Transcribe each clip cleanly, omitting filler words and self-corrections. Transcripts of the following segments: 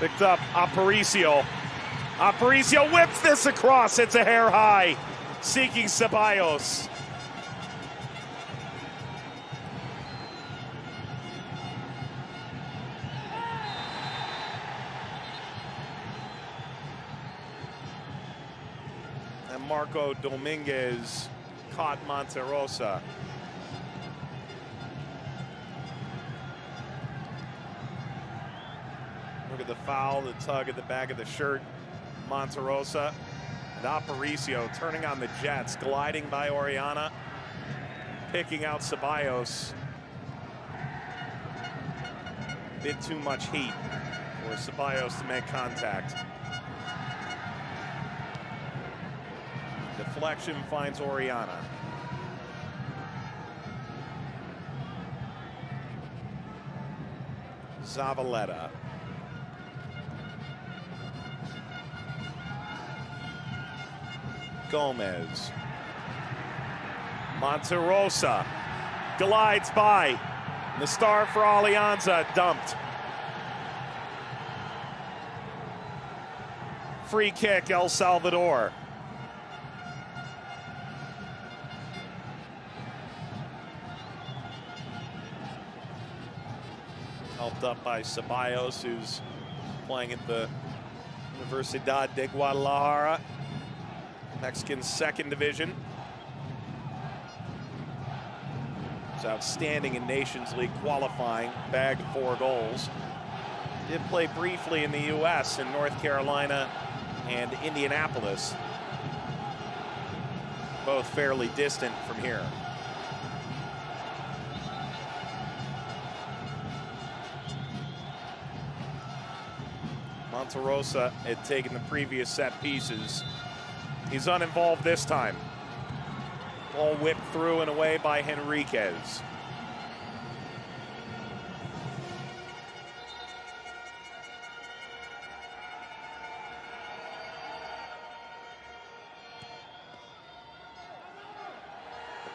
Picked up Aparicio. Aparicio whips this across. It's a hair high. Seeking Ceballos. And Marco Dominguez caught Monterosa. Look at the foul, the tug at the back of the shirt. Monterosa and Aparicio turning on the jets, gliding by Orellana, picking out Ceballos. Bit too much heat for Ceballos to make contact. Deflection finds Orellana. Zavaleta. Gomez. Monterosa glides by. The star for Alianza dumped. Free kick, El Salvador. Helped up by Ceballos, who's playing at the Universidad de Guadalajara, Mexican second division. He's outstanding in Nations League qualifying, bagged 4 goals. Did play briefly in the U.S. in North Carolina and Indianapolis, both fairly distant from here. Monterosa had taken the previous set pieces. He's uninvolved this time. Ball whipped through and away by Henriquez.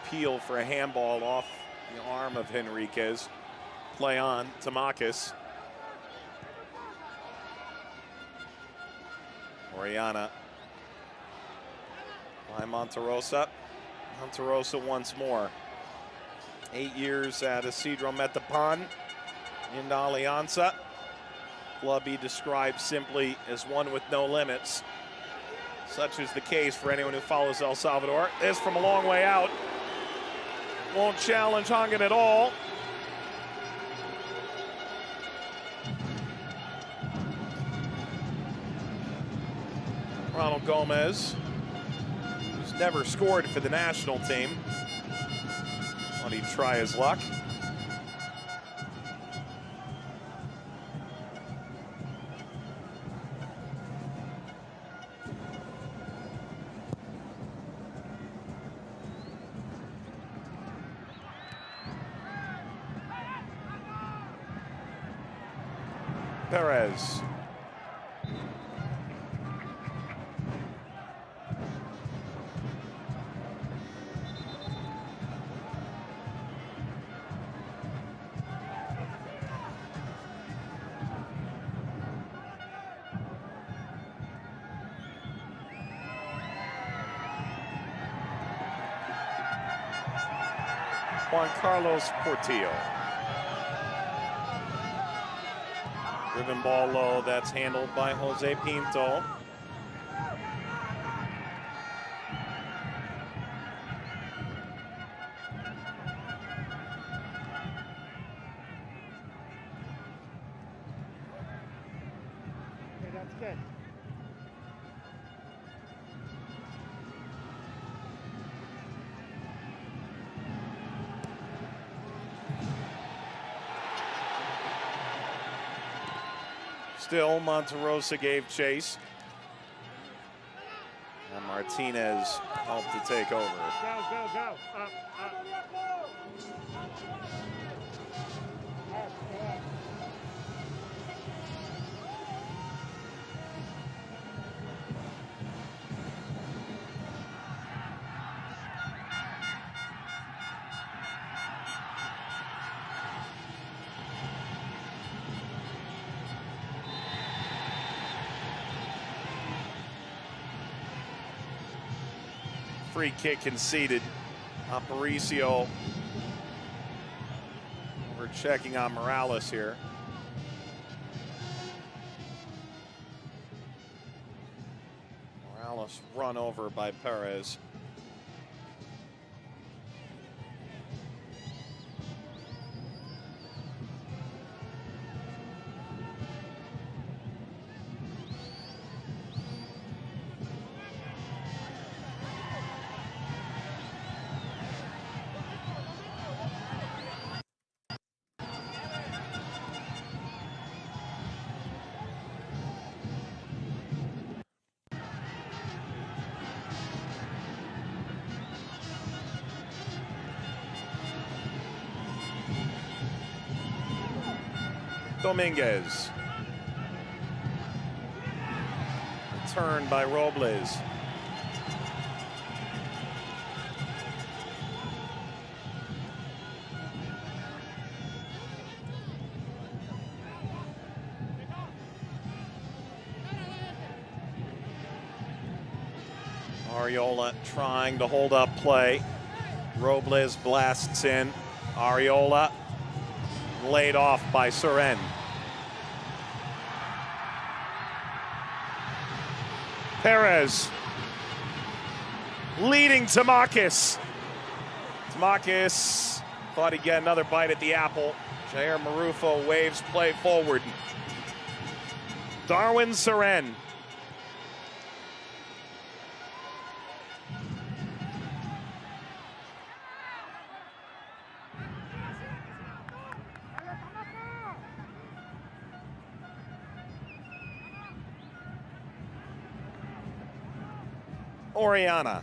Appeal for a handball off the arm of Henriquez. Play on, Tamakis. Orellana by Monterosa. Monterosa once more. 8 years at Isidro Metapan in Alianza. Club he described simply as one with no limits. Such is the case for anyone who follows El Salvador. This from a long way out. Won't challenge Hongan at all. Ronald Gomez, who's never scored for the national team. Thought he'd try his luck. Perez. Juan Carlos Portillo. Driven ball low, that's handled by Jose Pinto. Okay, that's good. Still, Monterosa gave chase. And Martinez helped to take over. Go, go, go. Up, up. free kick conceded. Aparicio, we're checking on Morales here. Morales run over by Perez. Dominguez. Turn by Robles. Ariola trying to hold up play. Robles blasts in. Ariola laid off by Suren. Perez leading Tamakis. Tamakis thought he'd get another bite at the apple. Jair Marufo waves play forward. Darwin Suren. Oriana.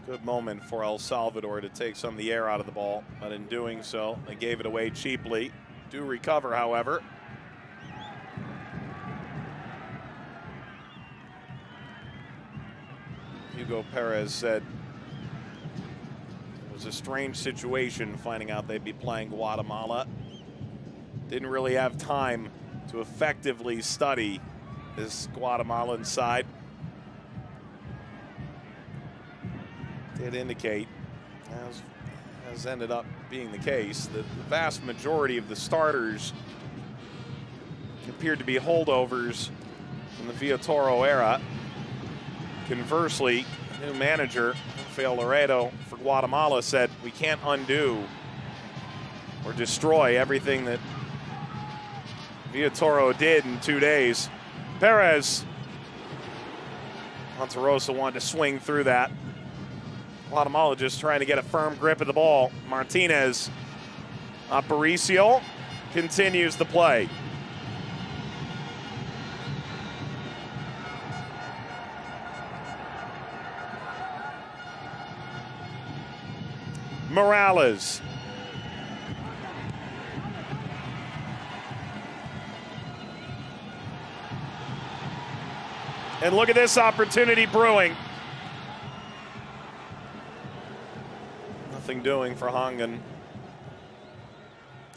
Good moment for El Salvador to take some of the air out of the ball, but in doing so, they gave it away cheaply. Do recover, however. Hugo Perez said it was a strange situation finding out they'd be playing Guatemala. Didn't really have time to effectively study this Guatemalan side. Did indicate, as ended up being the case, that the vast majority of the starters appeared to be holdovers from the Villatoro era. Conversely, new manager, Rafael Laredo for Guatemala, said we can't undo or destroy everything that Villatoro did in 2 days. Perez. Monterosa wanted to swing through that. Guatemala just trying to get a firm grip of the ball. Martinez. Aparicio continues the play. Morales. And look at this opportunity brewing. Nothing doing for Hongan.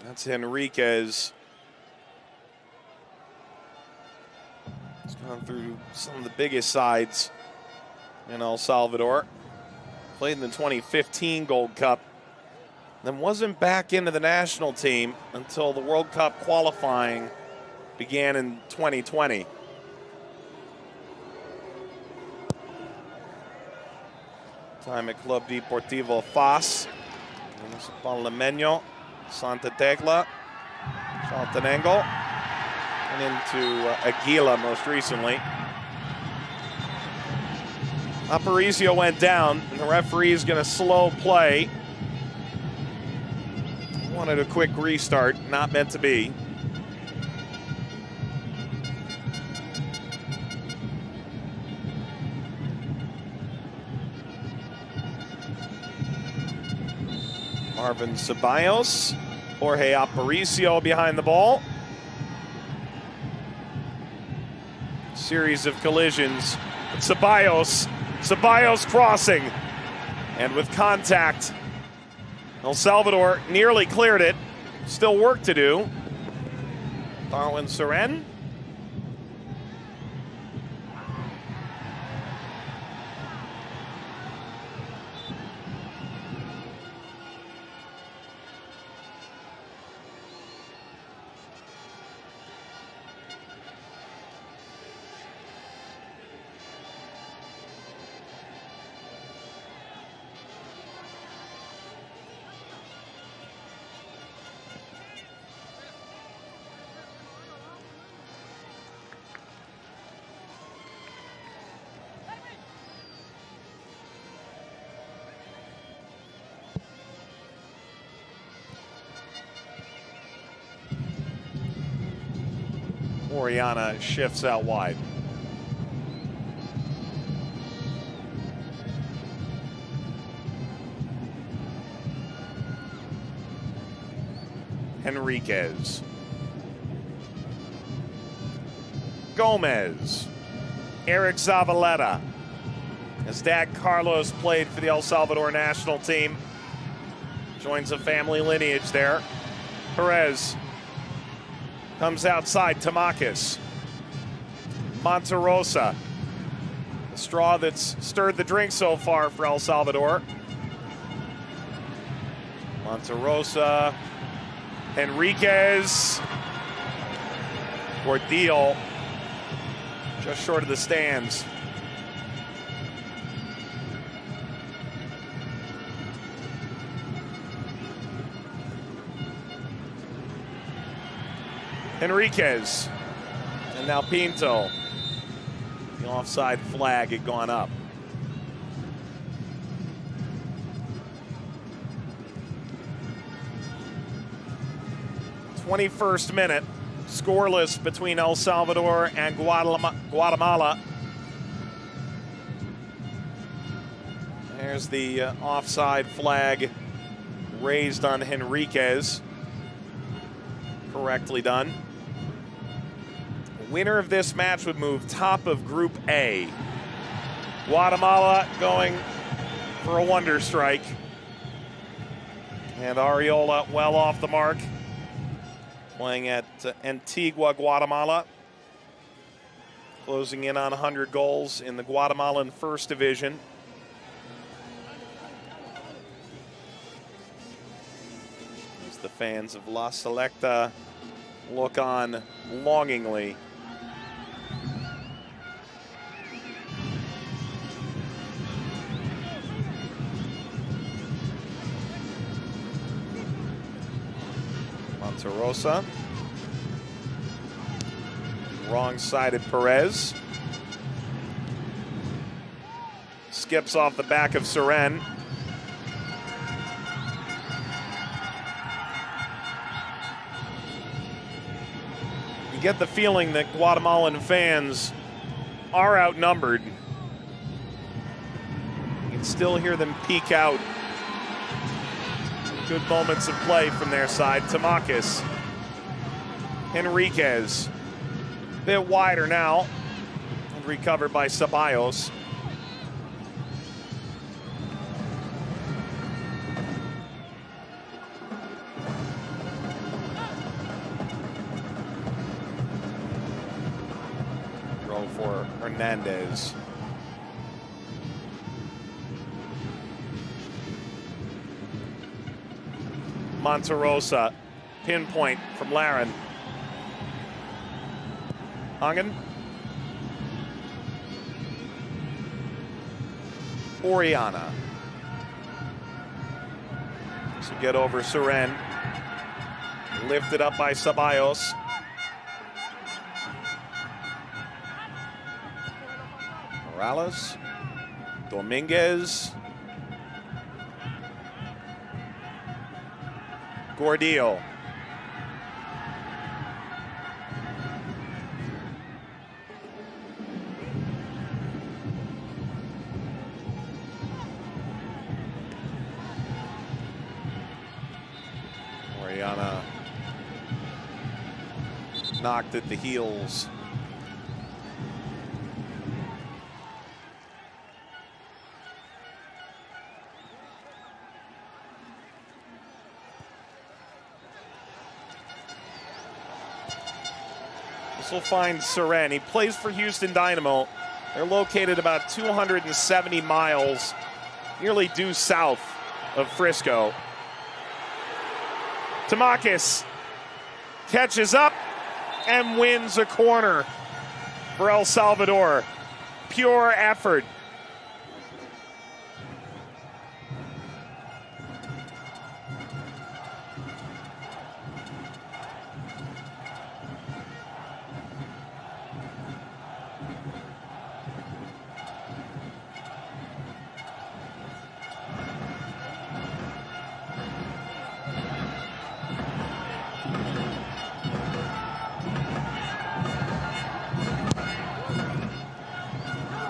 That's Henriquez. He's gone through some of the biggest sides in El Salvador. Played in the 2015 Gold Cup. Then wasn't back into the national team until the World Cup qualifying began in 2020. Time at Club Deportivo FAS, Municipal Limeño, Santa Tecla, Chaltenango, and into Aguila most recently. Aparicio went down, and the referee is going to slow play. Wanted a quick restart, not meant to be. Marvin Ceballos, Jorge Aparicio behind the ball. Series of collisions. Ceballos crossing. And with contact, El Salvador nearly cleared it. Still work to do. Darwin Suren. Oriana shifts out wide. Henriquez. Gomez. Eric Zavaleta. His dad Carlos played for the El Salvador national team. Joins a family lineage there. Perez comes outside. Tamakis. Monterosa. The straw that's stirred the drink so far for El Salvador. Monterosa. Henriquez. Ordeal. Just short of the stands. Henriquez. And now Pinto. The offside flag had gone up. '21st minute. Scoreless between El Salvador and Guatemala. There's the offside flag raised on Henriquez. Correctly done. The winner of this match would move top of Group A. Guatemala going for a wonder strike. And Ariola well off the mark. Playing at Antigua, Guatemala. Closing in on 100 goals in the Guatemalan First Division. As the fans of La Selecta look on longingly. Monterosa. Wrong-sided Perez. Skips off the back of Seren. You get the feeling that Guatemalan fans are outnumbered. You can still hear them peek out. Good moments of play from their side. Tamakis. Henriquez. Bit wider now. And recovered by Ceballos. Throw for Hernandez. Monterosa, pinpoint from Laren. Hangen. Oriana. So get over Seren. Lifted up by Ceballos. Morales. Dominguez. Gordillo. Oriana knocked at the heels. This will find Seren. He plays for Houston Dynamo. They're located about 270 miles, nearly due south of Frisco. Tamakis catches up and wins a corner for El Salvador. Pure effort.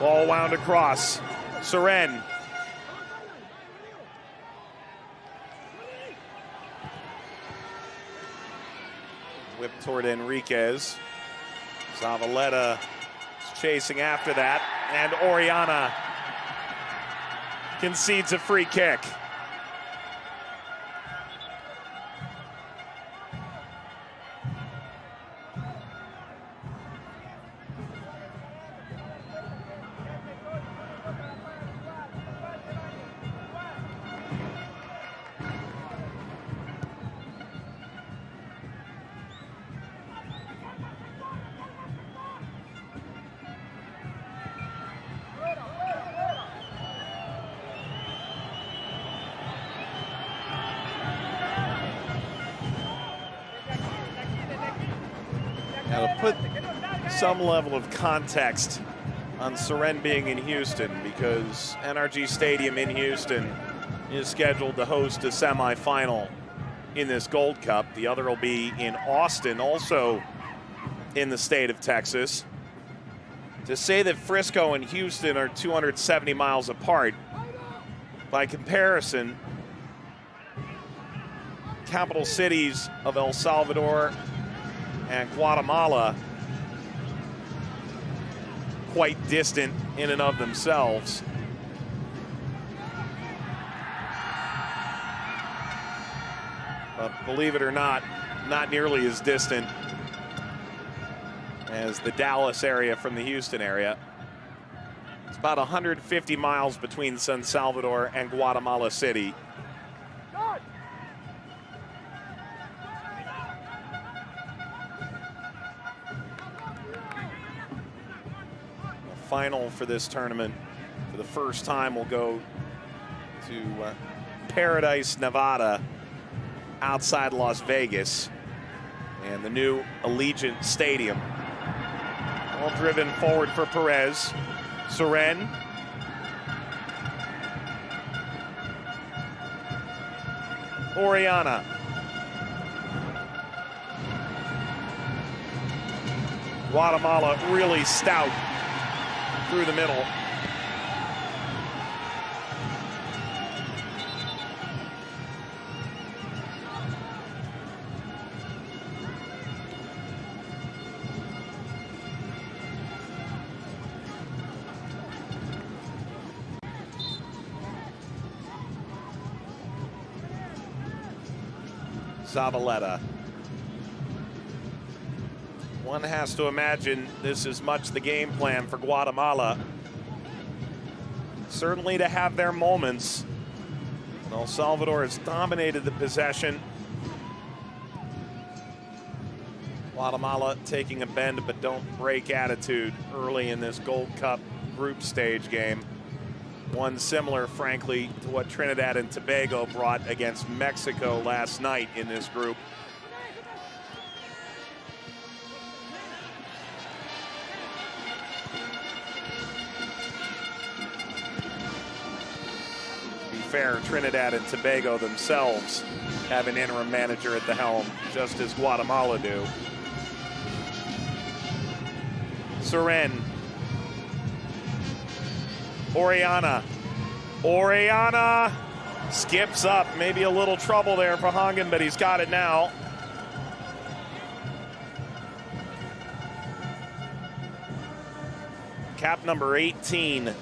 Ball wound across. Seren. Whip toward Enriquez. Zavaleta is chasing after that. And Oriana concedes a free kick. Now to put some level of context on Seren being in Houston, because NRG Stadium in Houston is scheduled to host a semifinal in this Gold Cup. The other will be in Austin, also in the state of Texas. To say that Frisco and Houston are 270 miles apart, by comparison, capital cities of El Salvador and Guatemala quite distant in and of themselves. But believe it or not nearly as distant as the Dallas area from the Houston area. It's about 150 miles between San Salvador and Guatemala City. Final for this tournament, for the first time, will go to Paradise, Nevada, outside Las Vegas, and the new Allegiant Stadium. All driven forward for Perez. Seren. Oriana. Guatemala really stout through the middle. Zavaleta. One has to imagine this is much the game plan for Guatemala. Certainly to have their moments. El Salvador has dominated the possession. Guatemala taking a bend but don't break attitude early in this Gold Cup group stage game. One similar, frankly, to what Trinidad and Tobago brought against Mexico last night in this group. Fair, Trinidad and Tobago themselves have an interim manager at the helm, just as Guatemala do. Seren. Oriana. Oriana skips up. Maybe a little trouble there for Hongen, but he's got it now. Cap number 18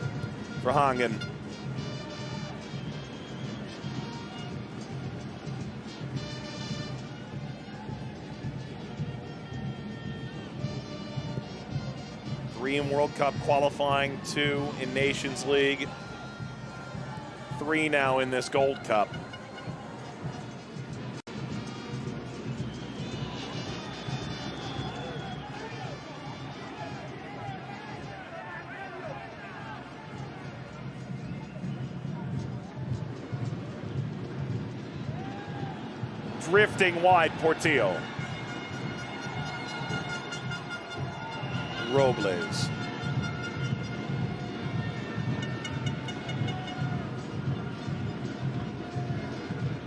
for Hongen. Three in World Cup qualifying, 2 in Nations League, 3 now in this Gold Cup. Drifting wide, Portillo. Robles.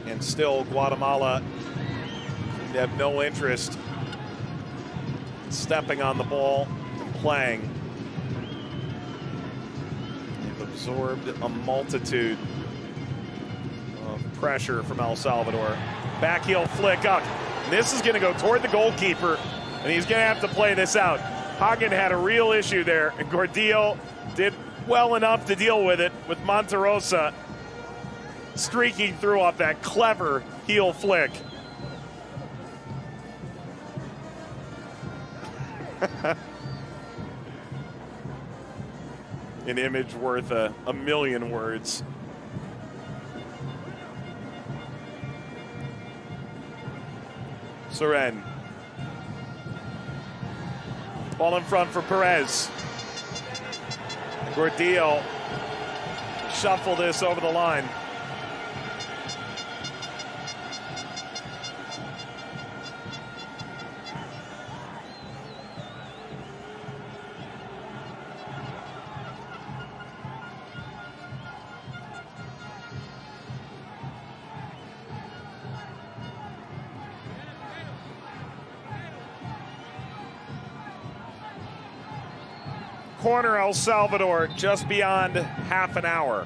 And still Guatemala they have no interest in stepping on the ball and playing. absorbed a multitude of pressure from El Salvador. Back heel flick up. And this is going to go toward the goalkeeper, and he's going to have to play this out. Hagen had a real issue there, and Gordillo did well enough to deal with it, with Monterosa streaking through off that clever heel flick. An image worth a million words. Seren. Ball in front for Perez. Gordillo shuffle this over the line. Corner El Salvador, just beyond half an hour.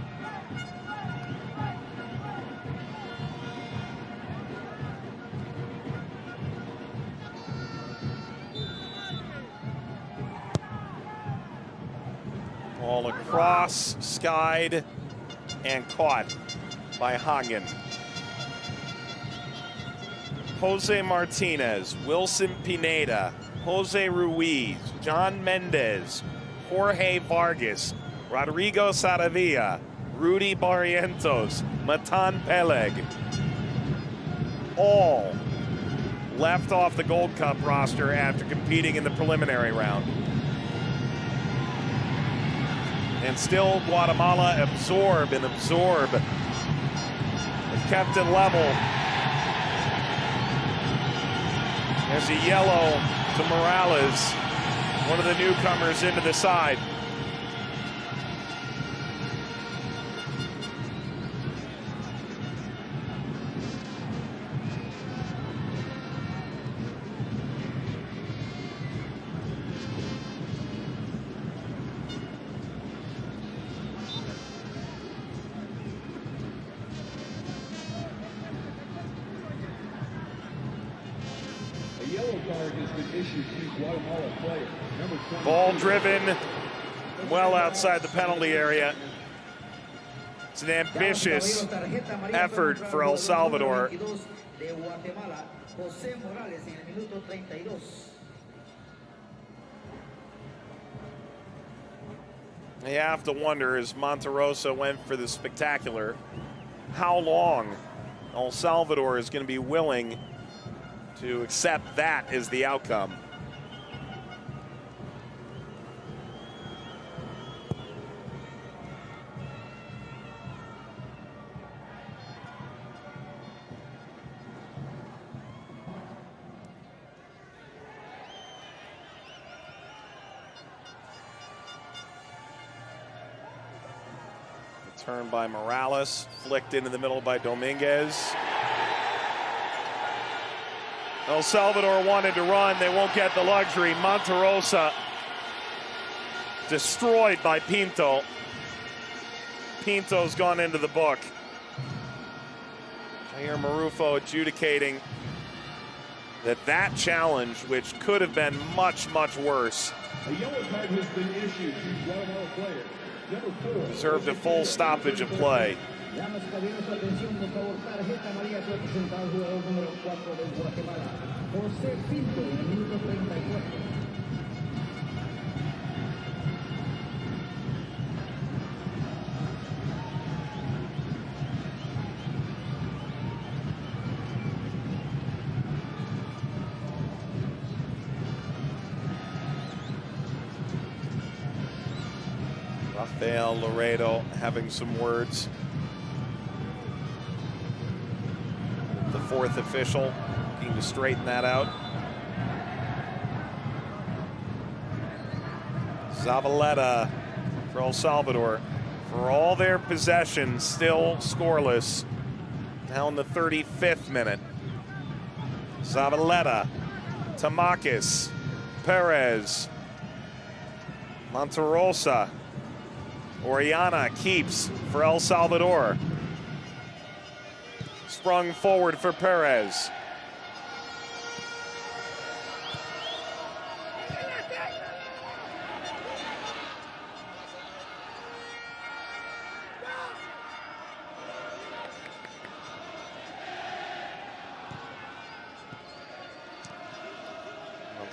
Ball across, skied, and caught by Hagen. Jose Martinez, Wilson Pineda, Jose Ruiz, John Mendez, Jorge Vargas, Rodrigo Saravia, Rudy Barrientos, Matan Peleg, all left off the Gold Cup roster after competing in the preliminary round. And still Guatemala absorb. They've kept it level. There's a yellow to Morales, one of the newcomers into the side. A yellow card has been issued to Guatemala player. Ball driven well outside the penalty area. It's an ambitious effort for El Salvador. You have to wonder, as Monterosa went for the spectacular, how long El Salvador is going to be willing to accept that as the outcome. Turn by Morales, flicked into the middle by Dominguez. El Salvador wanted to run, they won't get the luxury. Monterosa destroyed by Pinto. Pinto's gone into the book. Jair Marufo adjudicating that challenge, which could have been much, much worse, A yellow card has been issued to Guatemala player. Number 4. deserved a full stoppage of play. Rafael Laredo having some words. The fourth official looking to straighten that out. Zavaleta for El Salvador. For all their possession, still scoreless. Now in the 35th minute. Zavaleta, Tamakis, Perez, Monterosa. Oriana keeps for El Salvador. Sprung forward for Perez.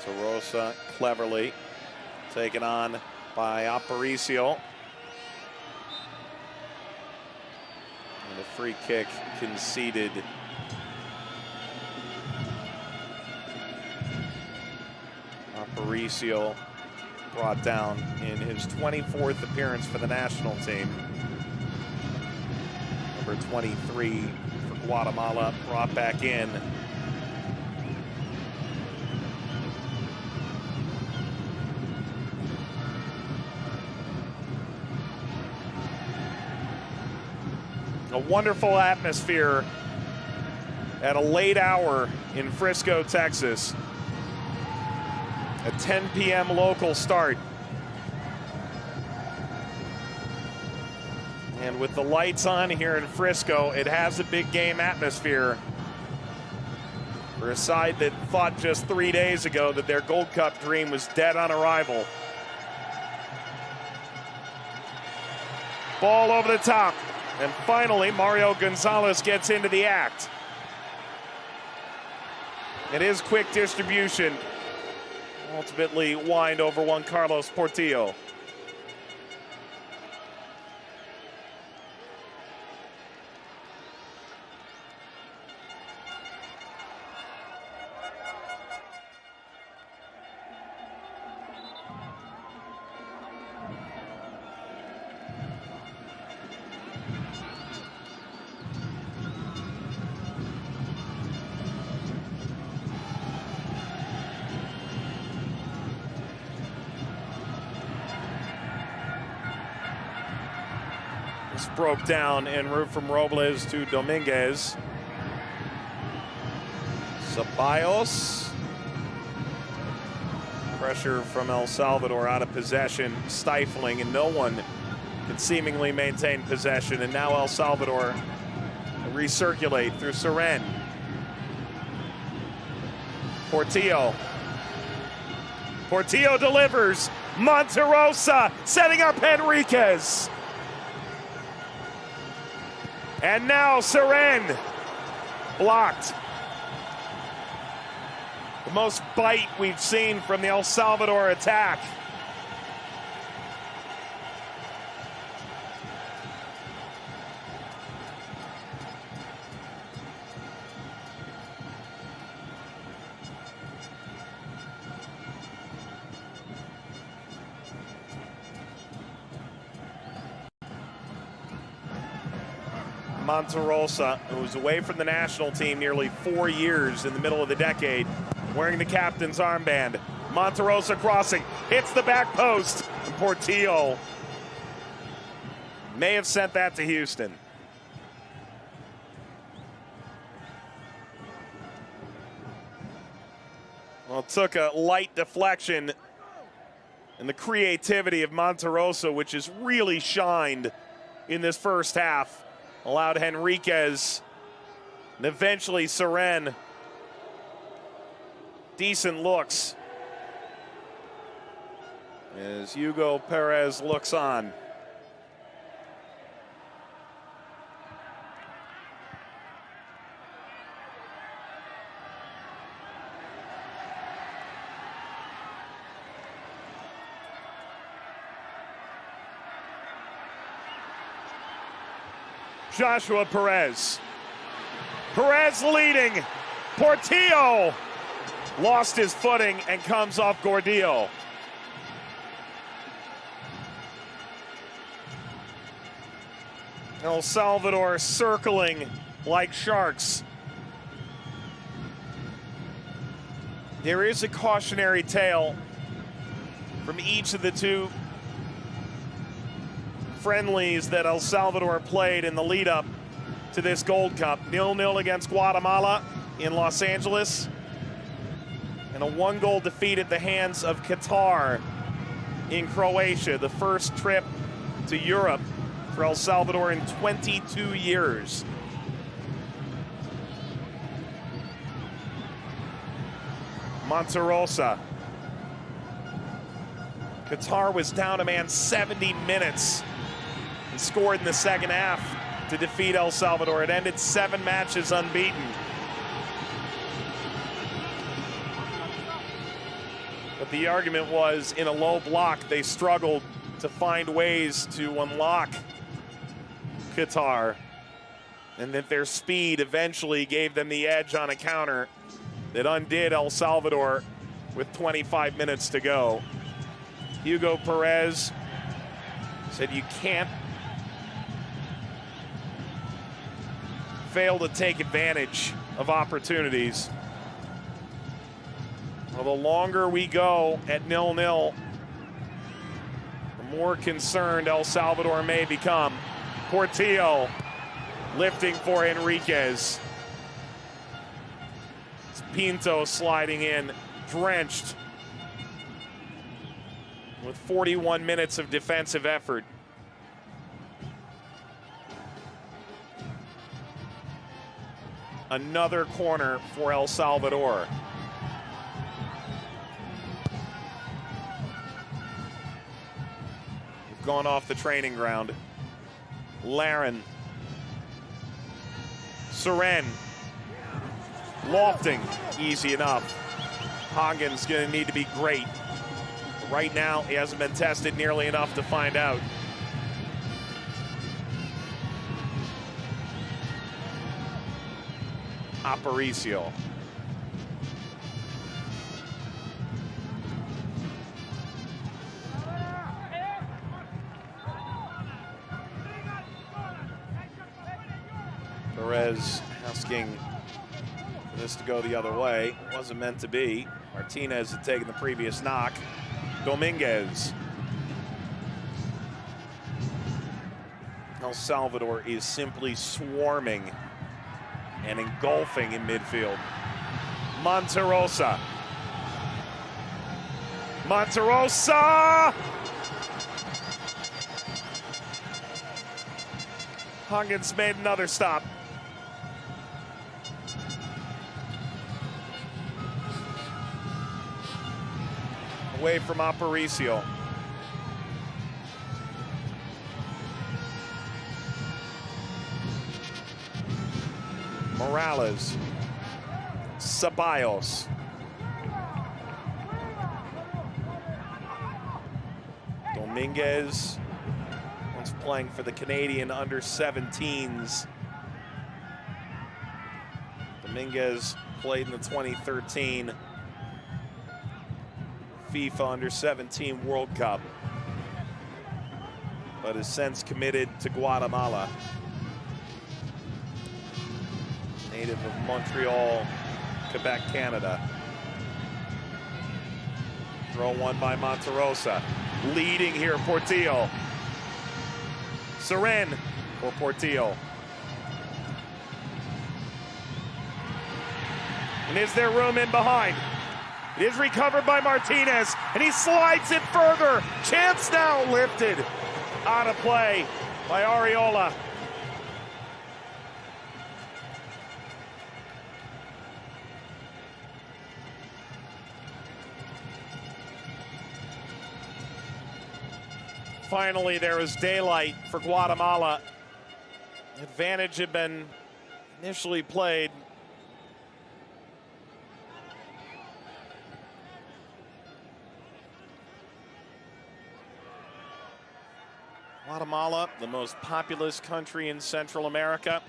Monterosa cleverly taken on by Aparicio. And a free kick conceded. Aparicio brought down in his 24th appearance for the national team. Number 23 for Guatemala, brought back in. A wonderful atmosphere at a late hour in Frisco, Texas. A 10 p.m. local start. And with the lights on here in Frisco, it has a big game atmosphere for a side that thought just 3 days ago that their Gold Cup dream was dead on arrival. Ball over the top. And finally, Mario Gonzalez gets into the act. It is quick distribution. Ultimately, wind over Juan Carlos Portillo. This broke down en route from Robles to Dominguez. Ceballos. Pressure from El Salvador out of possession, stifling, and no one can seemingly maintain possession. And now El Salvador recirculate through Seren. Portillo. Portillo delivers. Monterosa setting up Henriquez. And now Seren blocked. The most bite we've seen from the El Salvador attack. Monterosa, who was away from the national team nearly 4 years in the middle of the decade, wearing the captain's armband. Monterosa crossing, hits the back post. And Portillo may have sent that to Houston. Well, it took a light deflection and the creativity of Monterosa, which has really shined in this first half, allowed Henriquez and eventually Seren decent looks as Hugo Perez looks on. Joshua Perez. Perez leading. Portillo lost his footing and comes off Gordillo. El Salvador circling like sharks. There is a cautionary tale from each of the two friendlies that El Salvador played in the lead up to this Gold Cup. 0-0 against Guatemala in Los Angeles, and a 1-goal defeat at the hands of Qatar in Croatia. The first trip to Europe for El Salvador in 22 years. Monterosa. Qatar was down a man 70 minutes and scored in the second half to defeat El Salvador. It ended 7 matches unbeaten. But the argument was, in a low block, they struggled to find ways to unlock Qatar, and that their speed eventually gave them the edge on a counter that undid El Salvador with 25 minutes to go. Hugo Perez said you can't fail to take advantage of opportunities. Well, the longer we go at 0-0, the more concerned El Salvador may become. Portillo lifting for Enriquez. It's Pinto sliding in, drenched with 41 minutes of defensive effort. Another corner for El Salvador. We've gone off the training ground. Laren. Seren. Lofting. Easy enough. Hagen's going to need to be great. But right now, he hasn't been tested nearly enough to find out. Aparicio. Perez asking for this to go the other way. Wasn't meant to be. Martinez had taken the previous knock. Dominguez. El Salvador is simply swarming and engulfing in midfield. Monterosa. Monterosa! Huggins made another stop. Away from Aparicio. Morales. Ceballos. Dominguez, once playing for the Canadian under-17s. Dominguez played in the 2013 FIFA under-17 World Cup, but has since committed to Guatemala. Native of Montreal, Quebec, Canada. Throw one by Monterosa. Leading here, Portillo. Seren for Portillo. And is there room in behind? It is recovered by Martinez, and he slides it further. Chance now lifted out of play by Arreola. Finally, there is daylight for Guatemala. Advantage had been initially played. Guatemala, the most populous country in Central America.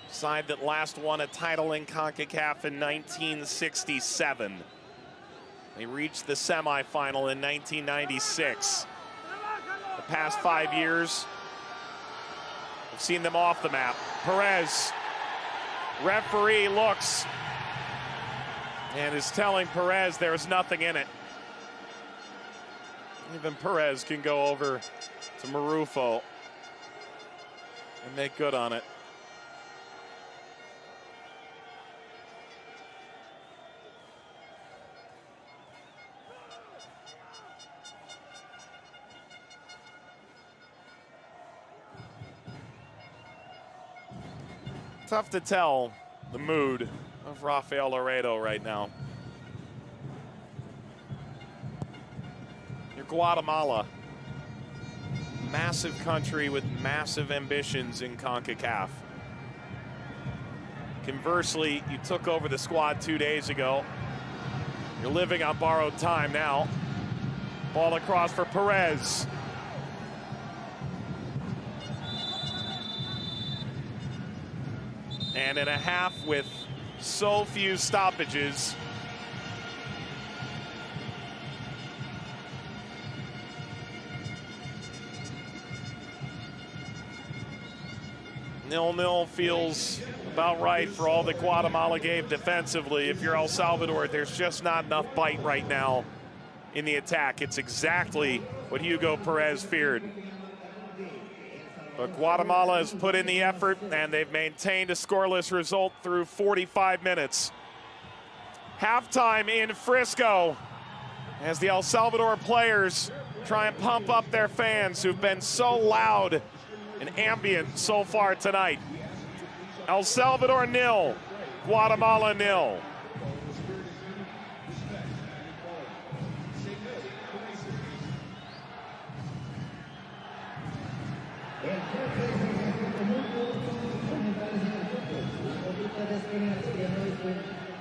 Side that last won a title in CONCACAF in 1967. They reached the semifinal in 1996. The past 5 years, we've seen them off the map. Perez, referee looks and is telling Perez there's nothing in it. Even Perez can go over to Marufo and make good on it. tough to tell the mood of Rafael Laredo right now. You're Guatemala. Massive country with massive ambitions in CONCACAF. Conversely, you took over the squad 2 days ago. You're living on borrowed time now. Ball across for Perez. And in a half with so few stoppages, nil-nil feels about right for all that Guatemala gave defensively. If you're El Salvador, there's just not enough bite right now in the attack. It's exactly what Hugo Perez feared. But Guatemala has put in the effort, and they've maintained a scoreless result through 45 minutes. Halftime in Frisco as the El Salvador players try and pump up their fans who've been so loud and ambient so far tonight. El Salvador 0, Guatemala 0.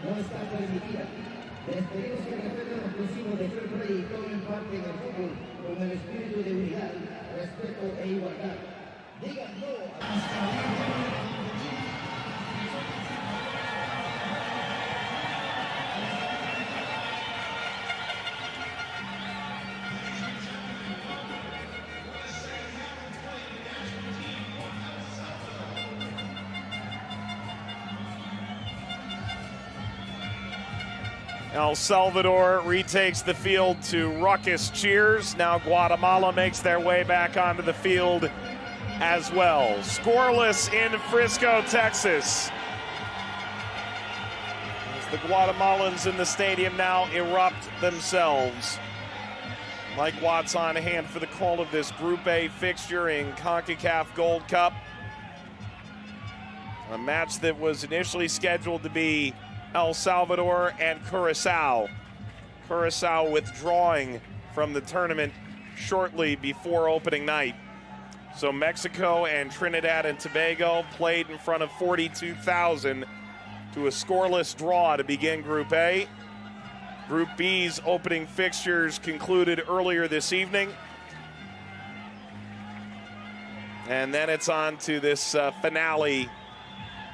No está permitida. Les pedimos que respeten lo exclusivo de ser rey y tomen parte en el fútbol con el espíritu de unidad, respeto e igualdad. Digan no a El Salvador retakes the field to raucous cheers. Now Guatemala makes their way back onto the field as well. Scoreless in Frisco, Texas. As the Guatemalans in the stadium now erupt themselves. Mike Watts on hand for the call of this Group A fixture in CONCACAF Gold Cup. A match that was initially scheduled to be El Salvador and Curacao. Curacao withdrawing from the tournament shortly before opening night. So Mexico and Trinidad and Tobago played in front of 42,000 to a scoreless draw to begin Group A. Group B's opening fixtures concluded earlier this evening. And then it's on to this finale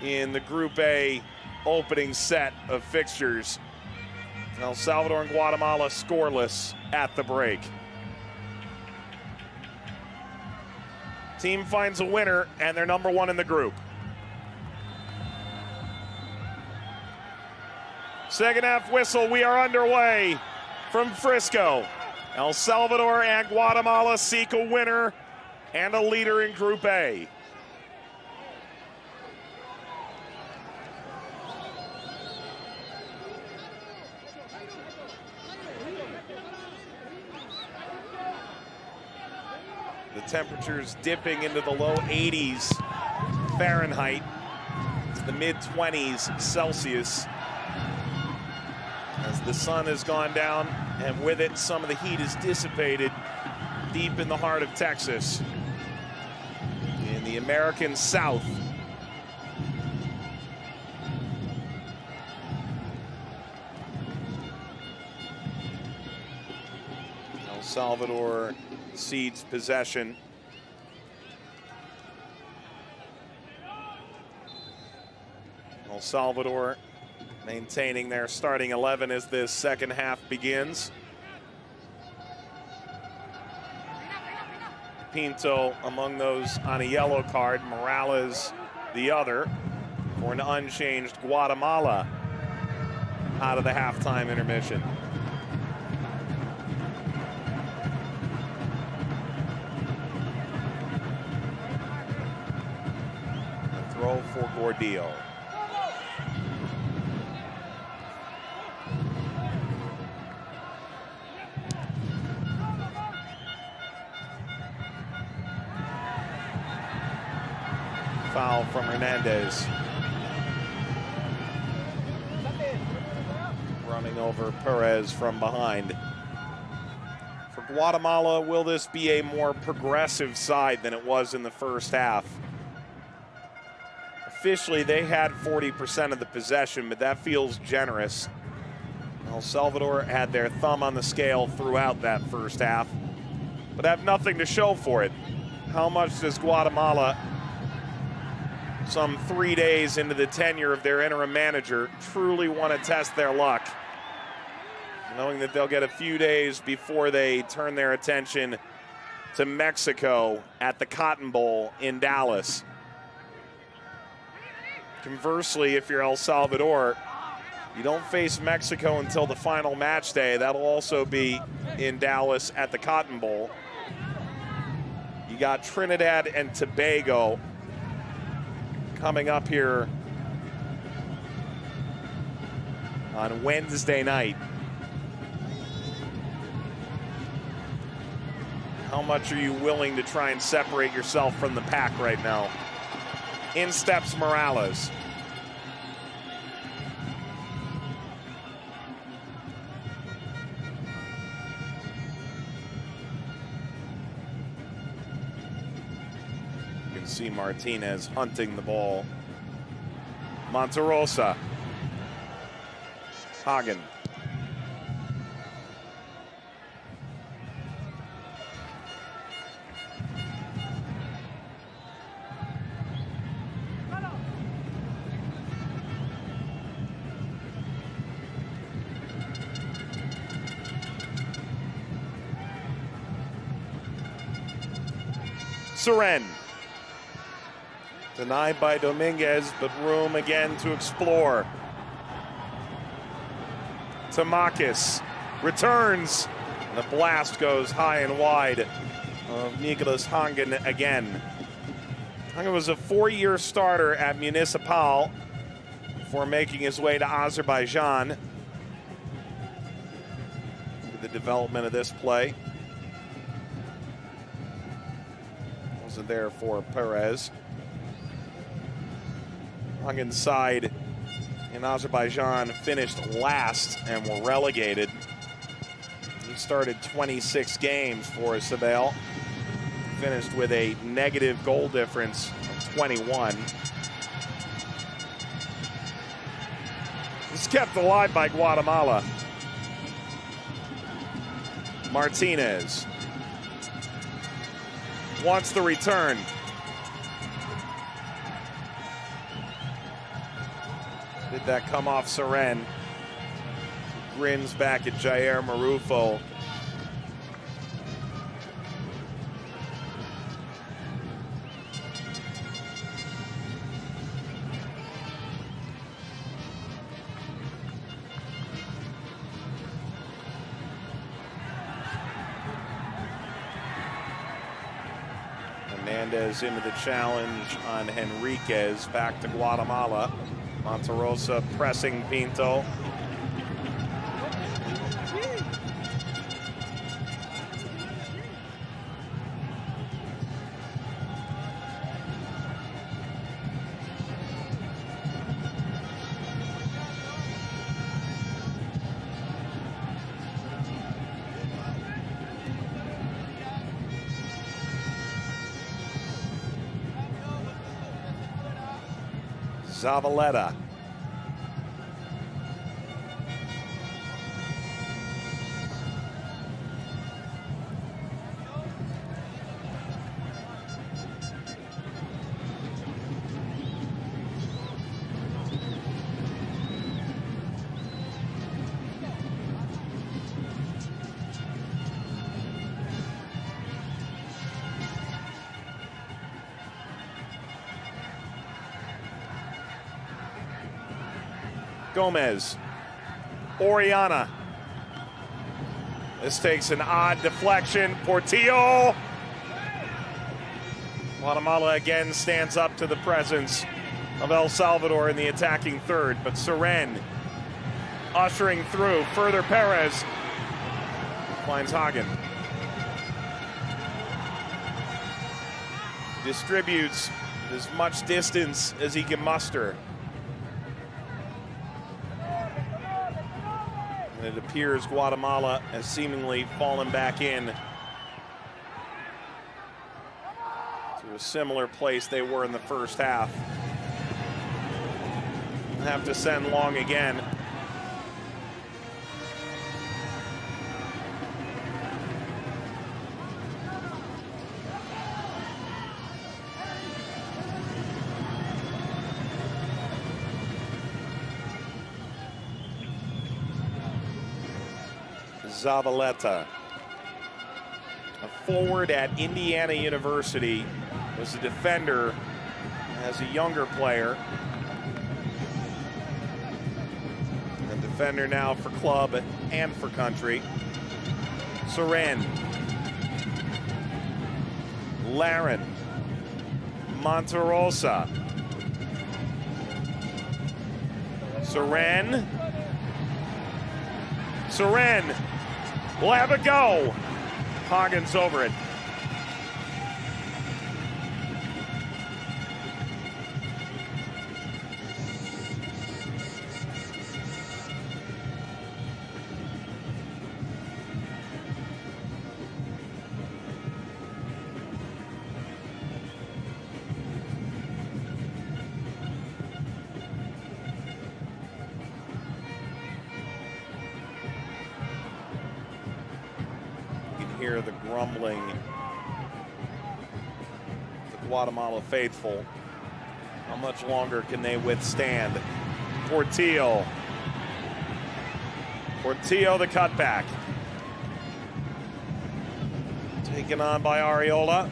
in the Group A opening set of fixtures. El Salvador and Guatemala scoreless at the break. Team finds a winner, and they're number one in the group. Second half whistle, we are underway from Frisco. El Salvador and Guatemala seek a winner and a leader in Group A. The temperatures dipping into the low 80s Fahrenheit to the mid-20s Celsius as the sun has gone down, and with it some of the heat is dissipated deep in the heart of Texas, in the American South. El Salvador cedes possession. El Salvador maintaining their starting 11 as this second half begins. Pinto among those on a yellow card, Morales the other, for an unchanged Guatemala out of the halftime intermission. Throw for Gordillo. Foul from Hernandez. running over Perez from behind. For Guatemala, will this be a more progressive side than it was in the first half? Officially, they had 40% of the possession, but that feels generous. El Salvador had their thumb on the scale throughout that first half, but have nothing to show for it. How much does Guatemala, some 3 days into the tenure of their interim manager, truly want to test their luck, knowing that they'll get a few days before they turn their attention to Mexico at the Cotton Bowl in Dallas? Conversely, if you're El Salvador, you don't face Mexico until the final match day. That'll also be in Dallas at the Cotton Bowl. You got Trinidad and Tobago coming up here on Wednesday night. How much are you willing to try and separate yourself from the pack right now? In steps Morales. You can see Martinez hunting the ball. Monterosa. Hagen. Seren. Denied by Dominguez, but room again to explore. Tamakis returns, and the blast goes high and wide of Nicolas Hagen again. Hagen was a 4-year starter at Municipal before making his way to Azerbaijan. Look at the development of this play. Wasn't there for Perez. Hagen's side in Azerbaijan finished last and were relegated. He started 26 games for Sabel. Finished with a negative goal difference of 21. It's kept alive by Guatemala. Martinez wants the return. Did that come off Seren? Grins back at Jair Marufo. Hernandez into the challenge on Henriquez. Back to Guatemala. Monterosa pressing Pinto. Zavaleta. Gomez. Oriana. This takes an odd deflection. Portillo. Guatemala again stands up to the presence of El Salvador in the attacking third, but Seren ushering through. Further Perez finds Hagen. Distributes as much distance as he can muster. And it appears Guatemala has seemingly fallen back in to a similar place they were in the first half. We'll have to send long again. Zavaleta, a forward at Indiana University, was a defender as a younger player. A defender now for club and for country. Seren, Laren, Monterosa, Seren, will have a go. Hagen's over it. Hear the grumbling, the Guatemala faithful. How much longer can they withstand? Portillo the cutback. Taken on by Arreola.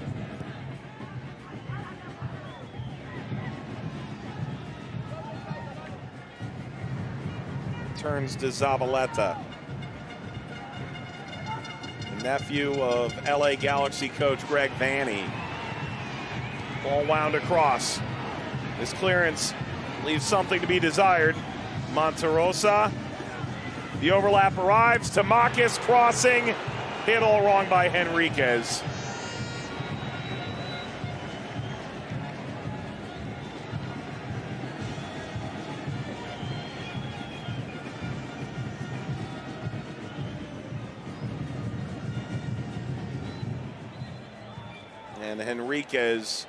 Turns to Zavaleta. Nephew of LA Galaxy coach Greg Vanney. Ball wound across. His clearance leaves something to be desired. Monterosa. The overlap arrives. Tamakis crossing. Hit all wrong by Henriquez. And Henriquez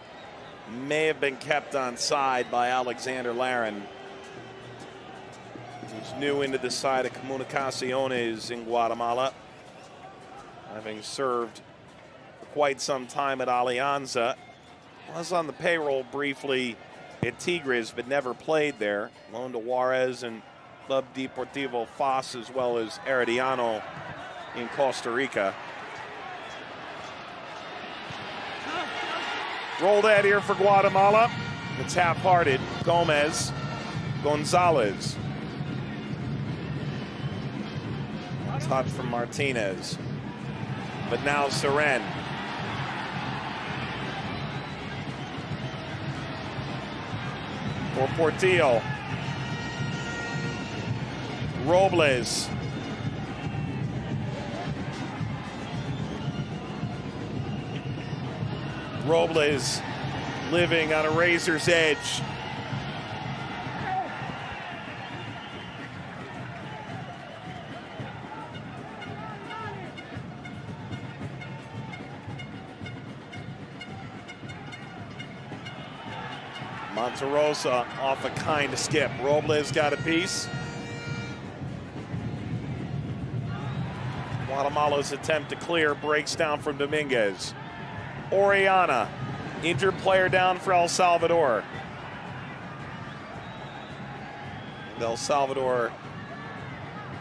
may have been kept on side by Alexander Laren, who's new into the side of Comunicaciones in Guatemala, having served for quite some time at Alianza. Was on the payroll briefly at Tigres, but never played there. Loaned to Juarez and Club Deportivo Fas, as well as Herediano in Costa Rica. Rolled out here for Guatemala. It's half-hearted. Gomez, Gonzalez. Touch from Martinez. But now Seren. For Portillo. Robles. Robles living on a razor's edge. Monterosa off a kind skip. Robles got a piece. Guatemala's attempt to clear breaks down from Dominguez. Oriana, injured player down for El Salvador. And El Salvador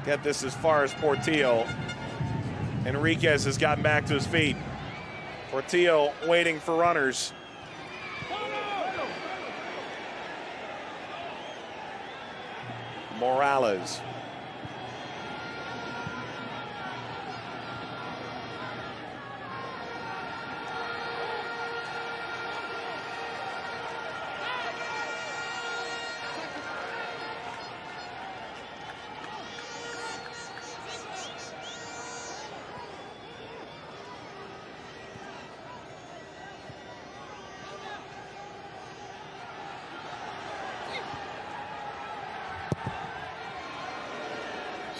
get this as far as Portillo. Henriquez has gotten back to his feet. Portillo waiting for runners. Morales.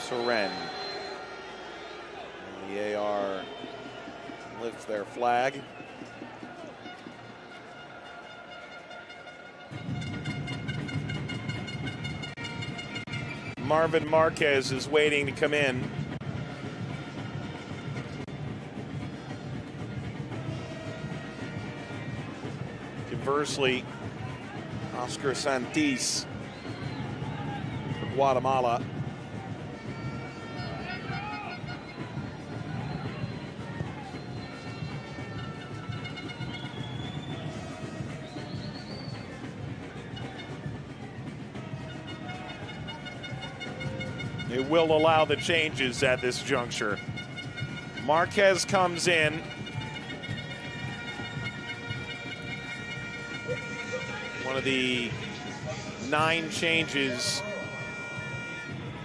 Suren. And the AR lifts their flag. Marvin Marquez is waiting to come in. Conversely, Oscar Santis for Guatemala. They will allow the changes at this juncture. Marquez comes in. One of the 9 changes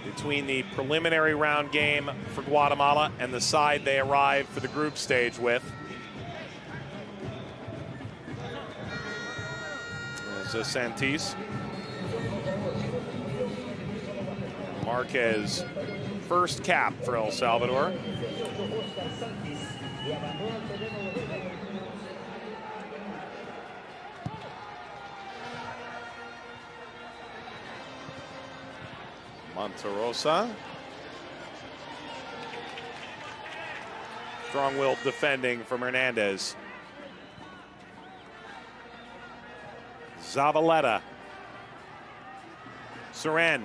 between the preliminary round game for Guatemala and the side they arrive for the group stage with. There's Santis. Marquez, first cap for El Salvador. Monterosa. Strong-willed defending from Hernandez. Zavaleta. Suren.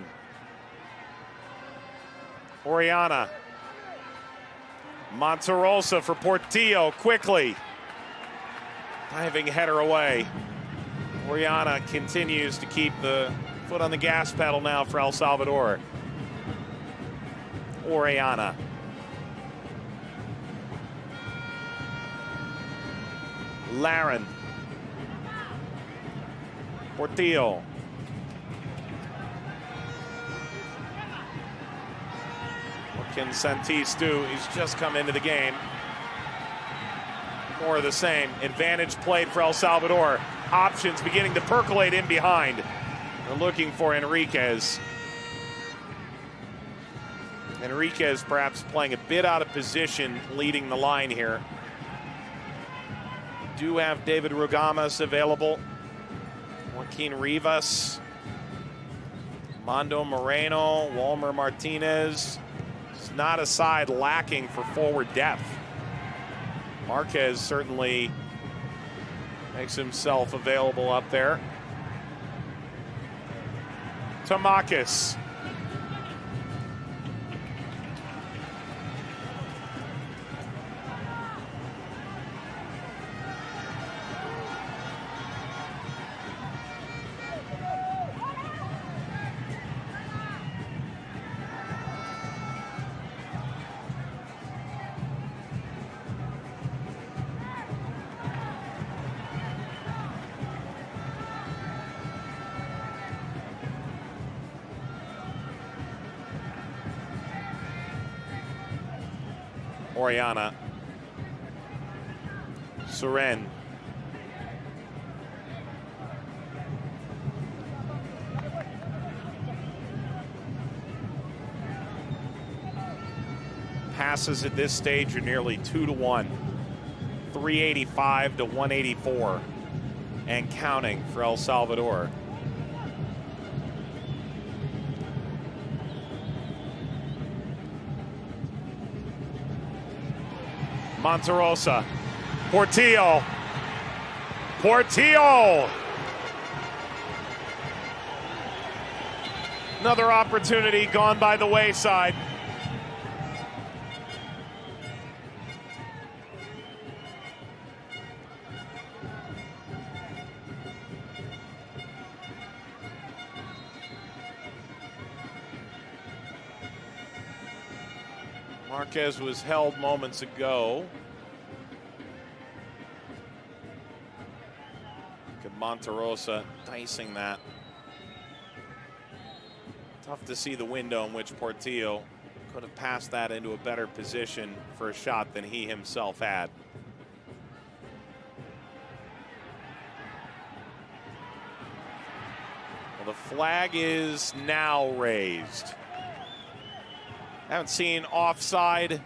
Oriana. Monterosa for Portillo, quickly. Diving header away. Oriana continues to keep the foot on the gas pedal now for El Salvador. Oriana. Laren. Portillo. What can Santis do? He's just come into the game. More of the same. Advantage played for El Salvador. Options beginning to percolate in behind. They're looking for Enriquez. Enriquez perhaps playing a bit out of position, leading the line here. Do have David Rugamas available. Joaquin Rivas. Mondo Moreno, Walmer Martinez. It's not a side lacking for forward depth. Marquez certainly makes himself available up there. Tamakis. Oriana. Suren. Passes at this stage are nearly 2-to-1. 385 to 184. And counting for El Salvador. Monterosa. Portillo. Portillo. Another opportunity gone by the wayside. Marquez was held moments ago. Monterosa dicing that. Tough to see the window in which Portillo could have passed that into a better position for a shot than he himself had. Well, the flag is now raised. Haven't seen offside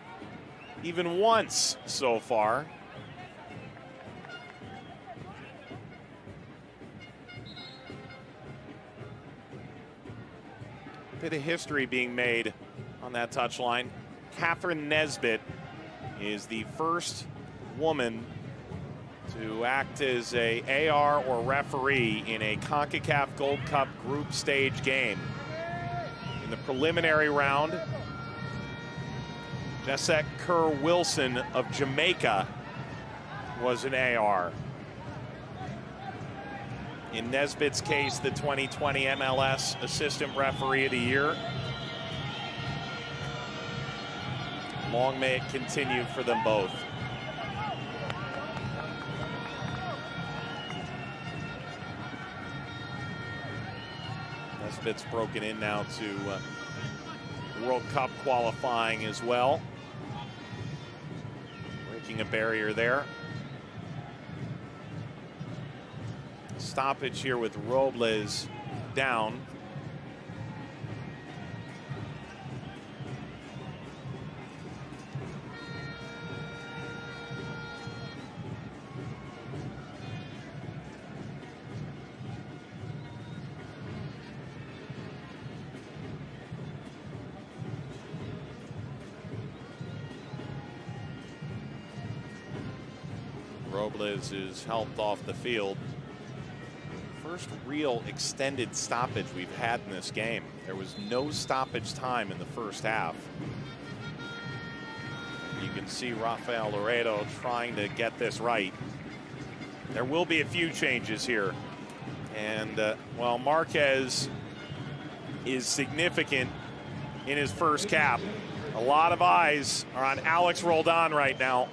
even once so far. Bit of history being made on that touchline. Catherine Nesbitt is the first woman to act as a AR or referee in a CONCACAF Gold Cup group stage game. In the preliminary round, Jessette Kerr-Wilson of Jamaica was an AR. In Nesbitt's case, the 2020 MLS Assistant Referee of the Year. Long may it continue for them both. Nesbitt's broken in now to World Cup qualifying as well. Breaking a barrier there. Stoppage here with Robles down. Robles is helped off the field. First real extended stoppage we've had in this game. There was no stoppage time in the first half. You can see Rafael Laredo trying to get this right. There will be a few changes here. And, well, Marquez is significant in his first cap. A lot of eyes are on Alex Roldan right now.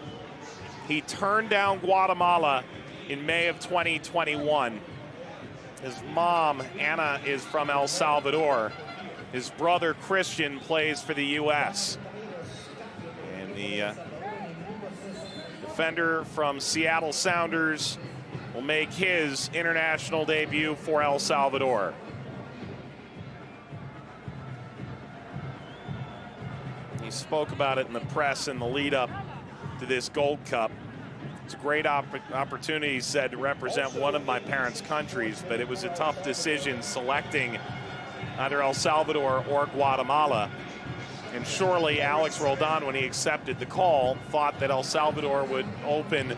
He turned down Guatemala in May of 2021. His mom, Anna, is from El Salvador. His brother, Christian, plays for the U.S. And the defender from Seattle Sounders will make his international debut for El Salvador. He spoke about it in the press in the lead up to this Gold Cup. It's a great opportunity, he said, to represent one of my parents' countries, but it was a tough decision selecting either El Salvador or Guatemala. And surely Alex Roldan, when he accepted the call, thought that El Salvador would open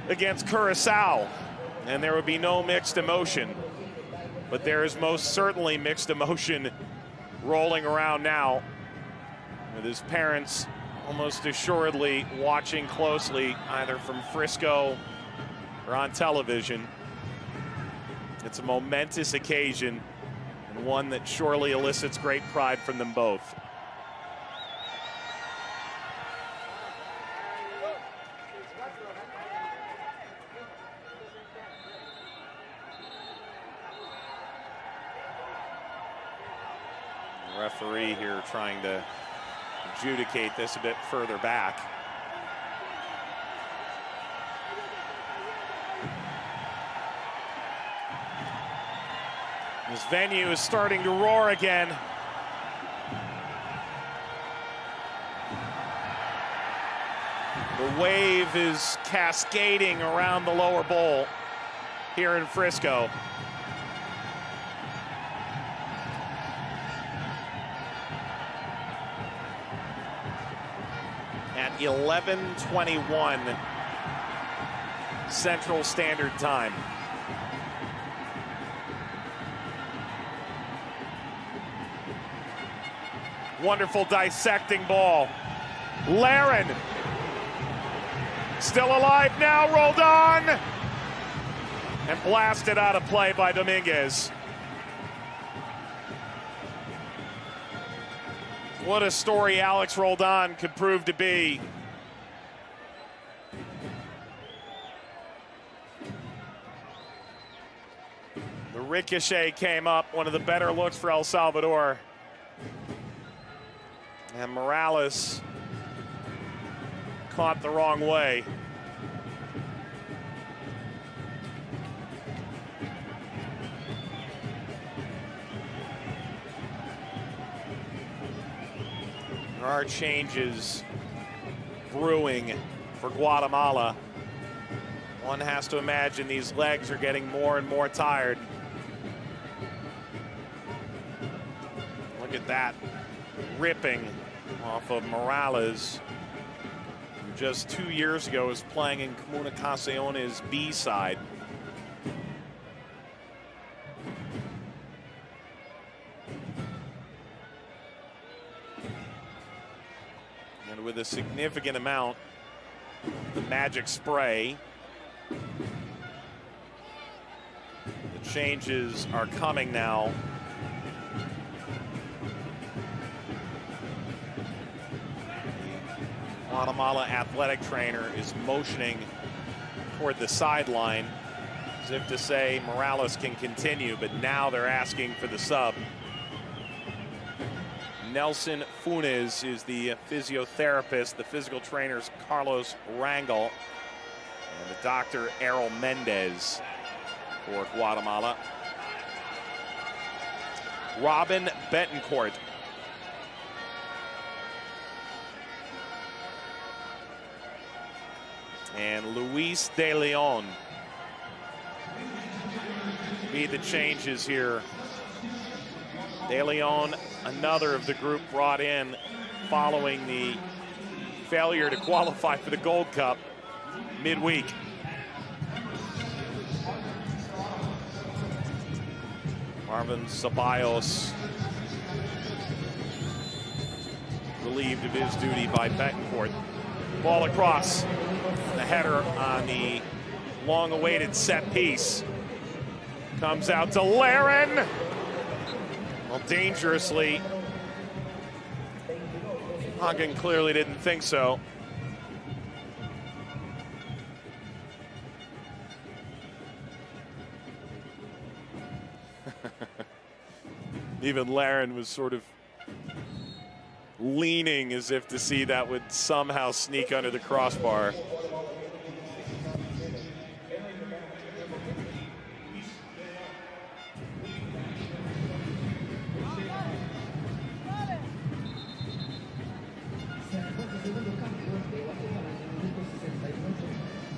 against Curacao and there would be no mixed emotion. But there is most certainly mixed emotion rolling around now, with his parents almost assuredly watching closely, either from Frisco or on television. It's a momentous occasion, and one that surely elicits great pride from them both. The referee here trying to adjudicate this a bit further back. This venue is starting to roar again. The wave is cascading around the lower bowl here in Frisco. At 11:21 Central Standard Time. Wonderful dissecting ball. Laren still alive now, Roldan, and blasted out of play by Dominguez. What a story Alex Roldan could prove to be. The ricochet came up, one of the better looks for El Salvador. And Morales caught the wrong way. There are changes brewing for Guatemala. One has to imagine these legs are getting more and more tired. Look at that ripping off of Morales, who just 2 years ago was playing in Comunicaciones B side. And with a significant amount of the magic spray, the changes are coming now. Guatemala athletic trainer is motioning toward the sideline as if to say Morales can continue, but now they're asking for the sub. Nelson Funes is the physiotherapist, the physical trainers Carlos Rangel, and the doctor Errol Mendez for Guatemala. Robin Betancourt. And Luis De Leon be the changes here. De Leon, another of the group brought in following the failure to qualify for the Gold Cup midweek. Marvin Ceballos relieved of his duty by Betancourt. Ball across. The header on the long-awaited set piece comes out to Laren. Well, dangerously. Hagen clearly didn't think so. Even Laren was sort of leaning as if to see that would somehow sneak under the crossbar.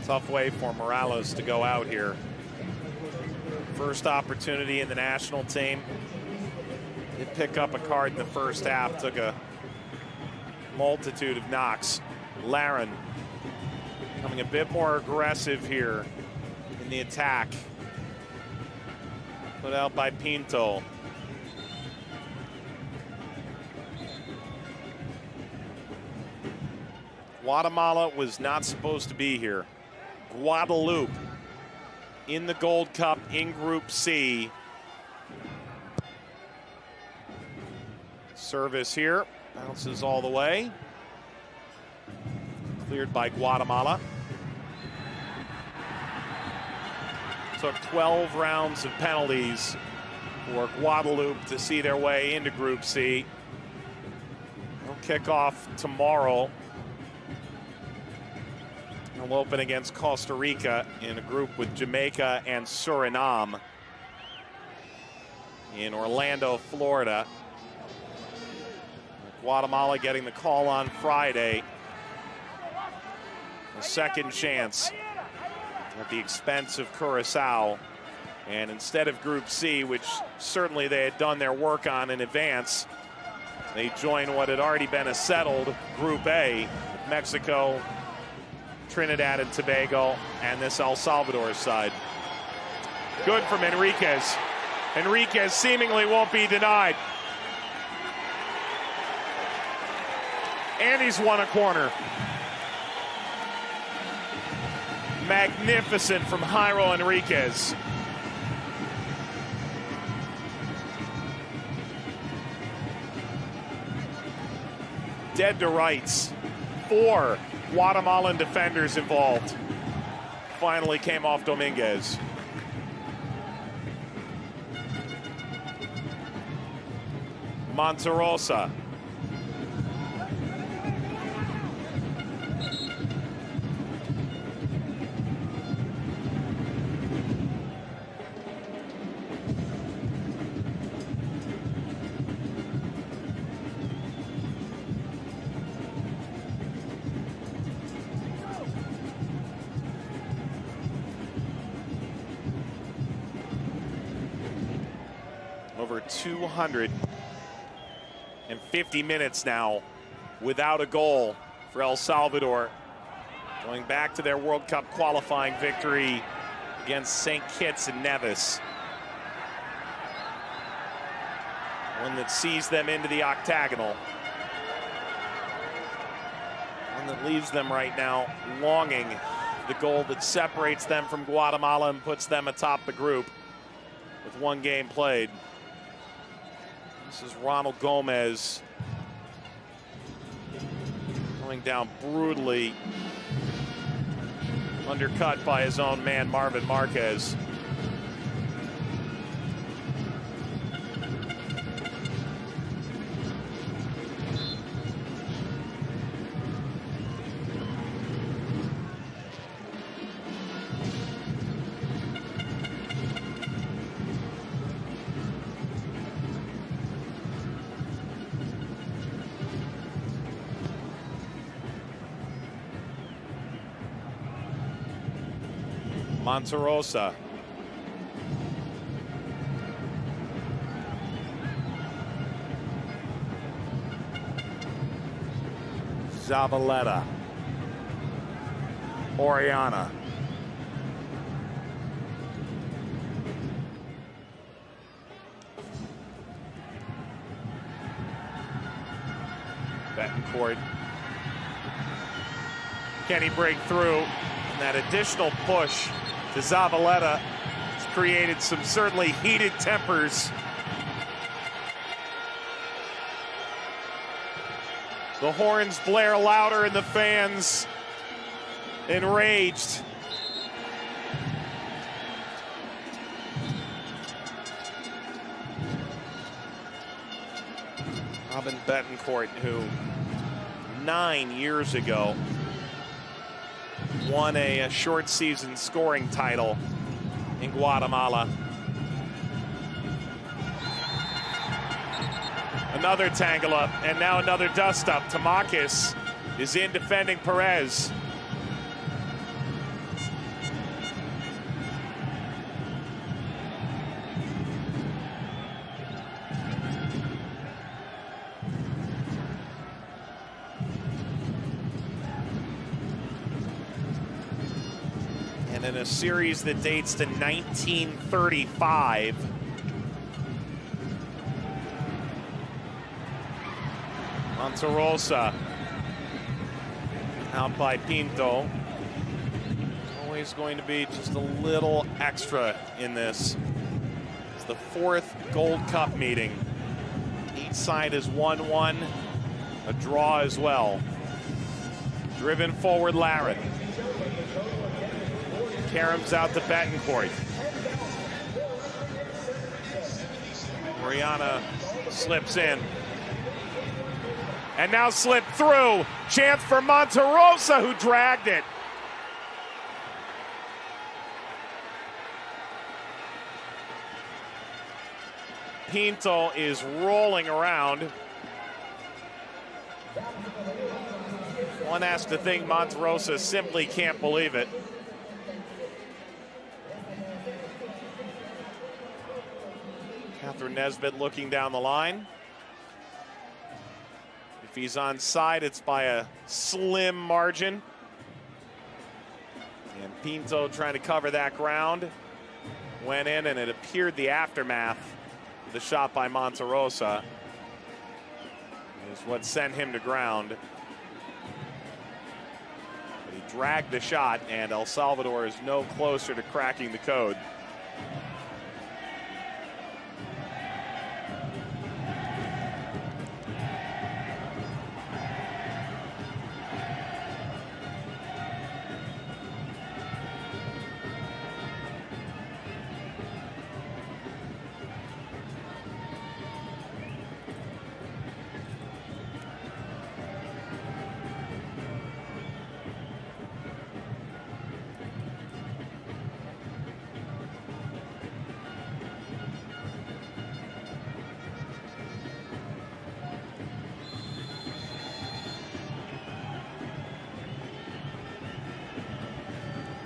Tough way for Morales to go out here. First opportunity in the national team. Did pick up a card in the first half, took a multitude of knocks. Laren becoming a bit more aggressive here in the attack. Put out by Pinto. Guatemala was not supposed to be here. Guadeloupe in the Gold Cup in Group C. Service here, bounces all the way. Cleared by Guatemala. Took 12 rounds of penalties for Guadeloupe to see their way into Group C. They'll kick off tomorrow. They'll open against Costa Rica in a group with Jamaica and Suriname in Orlando, Florida. Guatemala getting the call on Friday. A second chance at the expense of Curaçao. And instead of Group C, which certainly they had done their work on in advance, they join what had already been a settled Group A, Mexico, Trinidad and Tobago, and this El Salvador side. Good from Enriquez. Enriquez seemingly won't be denied. And he's won a corner. Magnificent from Jairo Enriquez. Dead to rights. 4 Guatemalan defenders involved. Finally came off Dominguez. Monterosa. 250 minutes now without a goal for El Salvador, going back to their World Cup qualifying victory against St. Kitts and Nevis. One that sees them into the octagonal. One that leaves them right now longing the goal that separates them from Guatemala and puts them atop the group with one game played. This is Ronald Gomez going down brutally, undercut by his own man Marvin Marquez. Monterosa. Zavaleta. Oriana. Betancourt. Can he break through? And that additional push to Zavaleta has created some certainly heated tempers. The horns blare louder and the fans enraged. Robin Betancourt, who 9 years ago won a short season scoring title in Guatemala. Another tangle up, and now another dust up. Tamakis is in defending Perez. And in a series that dates to 1935, Monterosa out by Pinto. Always going to be just a little extra in this. It's the 4th Gold Cup meeting. Each side is 1-1, a draw as well. Driven forward, Laren. Karam's out to Betancourt. Oriana slips in. And now slipped through. Chance for Monterosa, who dragged it. Pinto is rolling around. One has to think Monterosa simply can't believe it. Catherine Nesbitt looking down the line. If he's onside, it's by a slim margin. And Pinto trying to cover that ground. Went in, and it appeared the aftermath of the shot by Monterosa is what sent him to ground. But he dragged the shot, and El Salvador is no closer to cracking the code.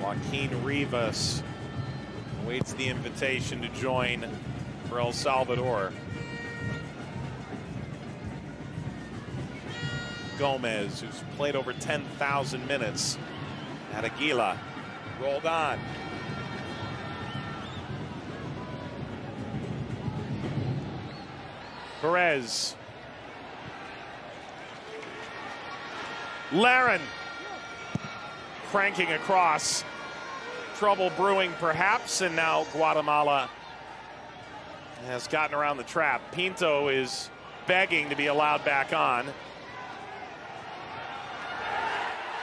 Joaquin Rivas awaits the invitation to join for El Salvador. Gomez, who's played over 10,000 minutes at Aguila. Rolled on. Perez. Laren. Cranking across. Trouble brewing perhaps, and now Guatemala has gotten around the trap. Pinto is begging to be allowed back on.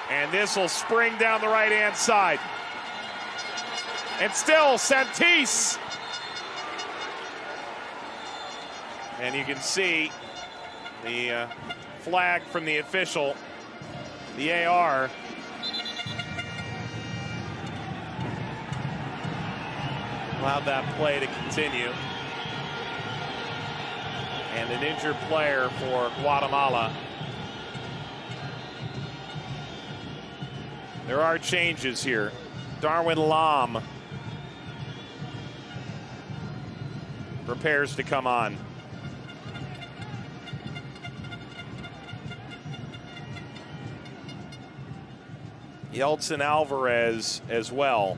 And this will spring down the right-hand side. And still Santis. And you can see the flag from the official, the AR. Allowed that play to continue. And an injured player for Guatemala. There are changes here. Darwin Lam prepares to come on. Yeltsin Alvarez as well.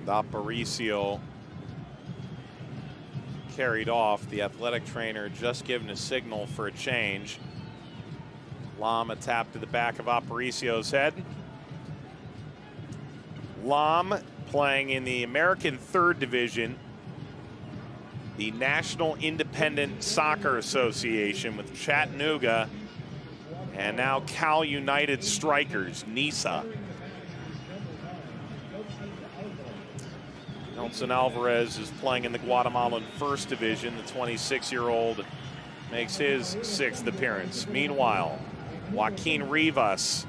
Aparicio carried off. The athletic trainer just given a signal for a change. Lam, a tap to the back of Aparicio's head. Lam playing in the American 3rd Division, the National Independent Soccer Association with Chattanooga, and now Cal United Strikers, NISA. Yeltsin Alvarez is playing in the Guatemalan 1st Division. The 26-year-old makes his 6th appearance. Meanwhile, Joaquin Rivas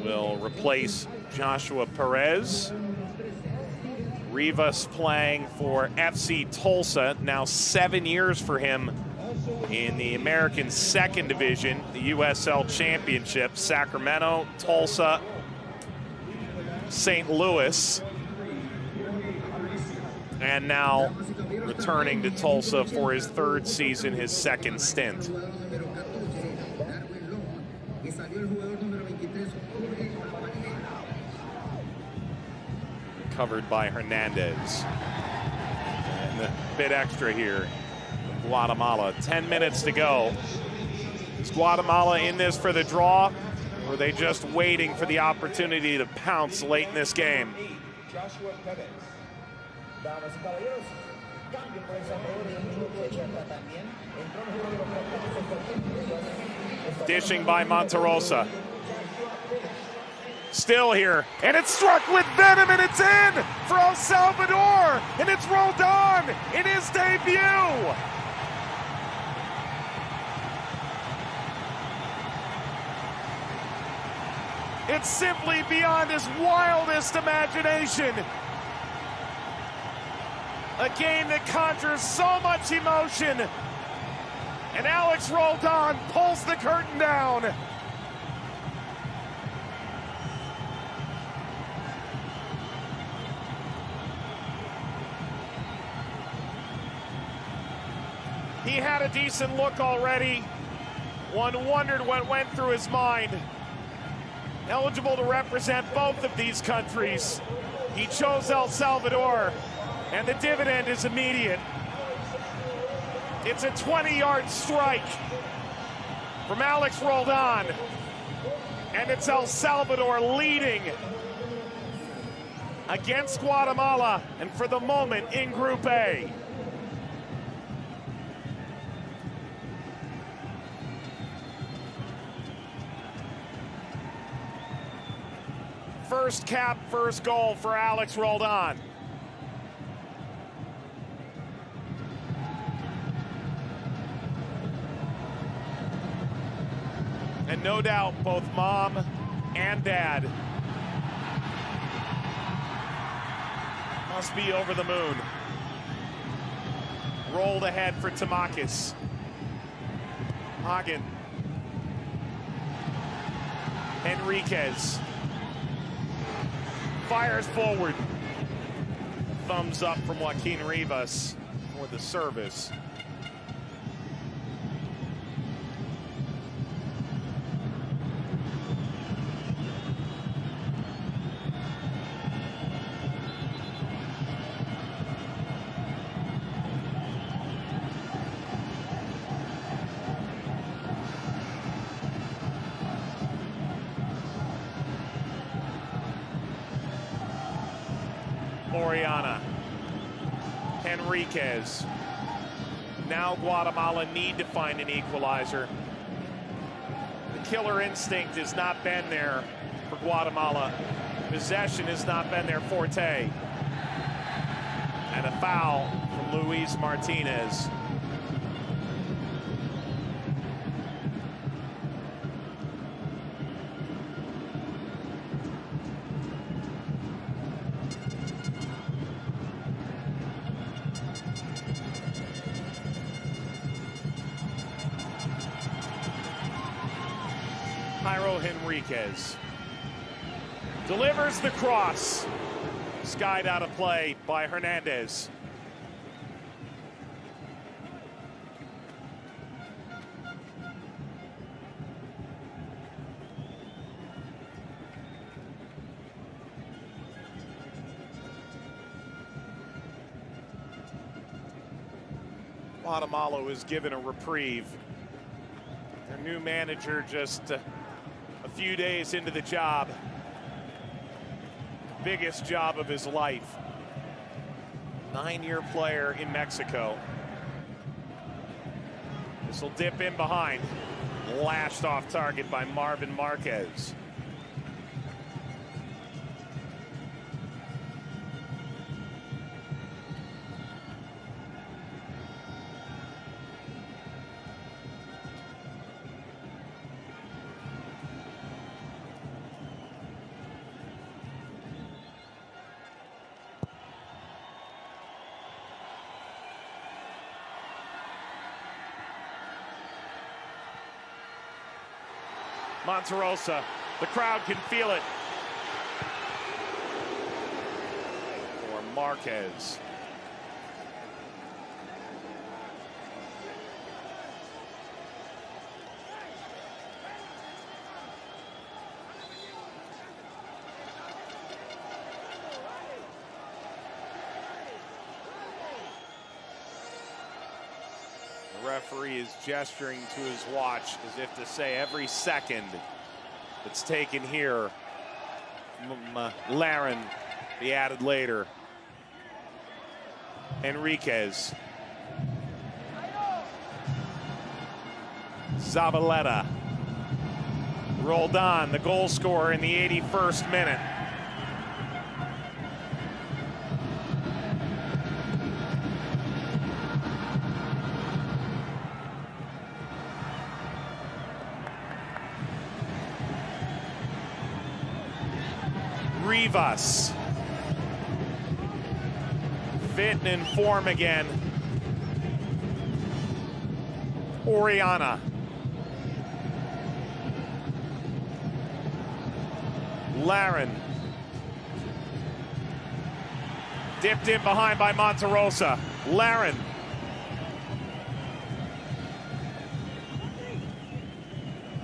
will replace Joshua Perez. Rivas playing for FC Tulsa, now 7 years for him in the American 2nd Division, the USL Championship. Sacramento, Tulsa, St. Louis. And now returning to Tulsa for his 3rd season, his 2nd stint. Covered by Hernandez. And a bit extra here. Guatemala, 10 minutes to go. Is Guatemala in this for the draw? Or are they just waiting for the opportunity to pounce late in this game? Joshua Perez. Damas y caballeros, cambio por El Salvador en el minuto 80 también. Entró en juego de los partidos. Dishing by Monterosa. Still here, and it's struck with venom, and it's in for El Salvador, and it's rolled on in his debut. It's simply beyond his wildest imagination. A game that conjures so much emotion. And Alex Roldan pulls the curtain down. He had a decent look already. One wondered what went through his mind. Eligible to represent both of these countries. He chose El Salvador, and the dividend is immediate. It's a 20-yard strike from Alex Roldan, and it's El Salvador leading against Guatemala, and for the moment in Group A. First cap, first goal for Alex Roldan. And no doubt both mom and dad Must be over the moon. Rolled ahead for Tamakis. Hagen. Henriquez. Fires forward. Thumbs up from Joaquin Rivas for the service. Oriana, Henriquez. Now Guatemala need to find an equalizer. The killer instinct has not been there for Guatemala. Possession has not been their forte. And a foul from Luis Martinez. Henriquez delivers the cross, skied out of play by Hernandez. Guatemala was given a reprieve. Their new manager just a few days into the job, biggest job of his life. 9-year player in Mexico. This will dip in behind. Lashed off target by Marvin Marquez. Monterosa, the crowd can feel it. For Marquez. The referee is gesturing to his watch as if to say every second that's taken here, Laren be added later. Henriquez. Zabaleta. Rolled on, the goal scorer in the 81st minute. Rivas. Fit and in form again. Oriana. Laren. Dipped in behind by Monterosa. Laren.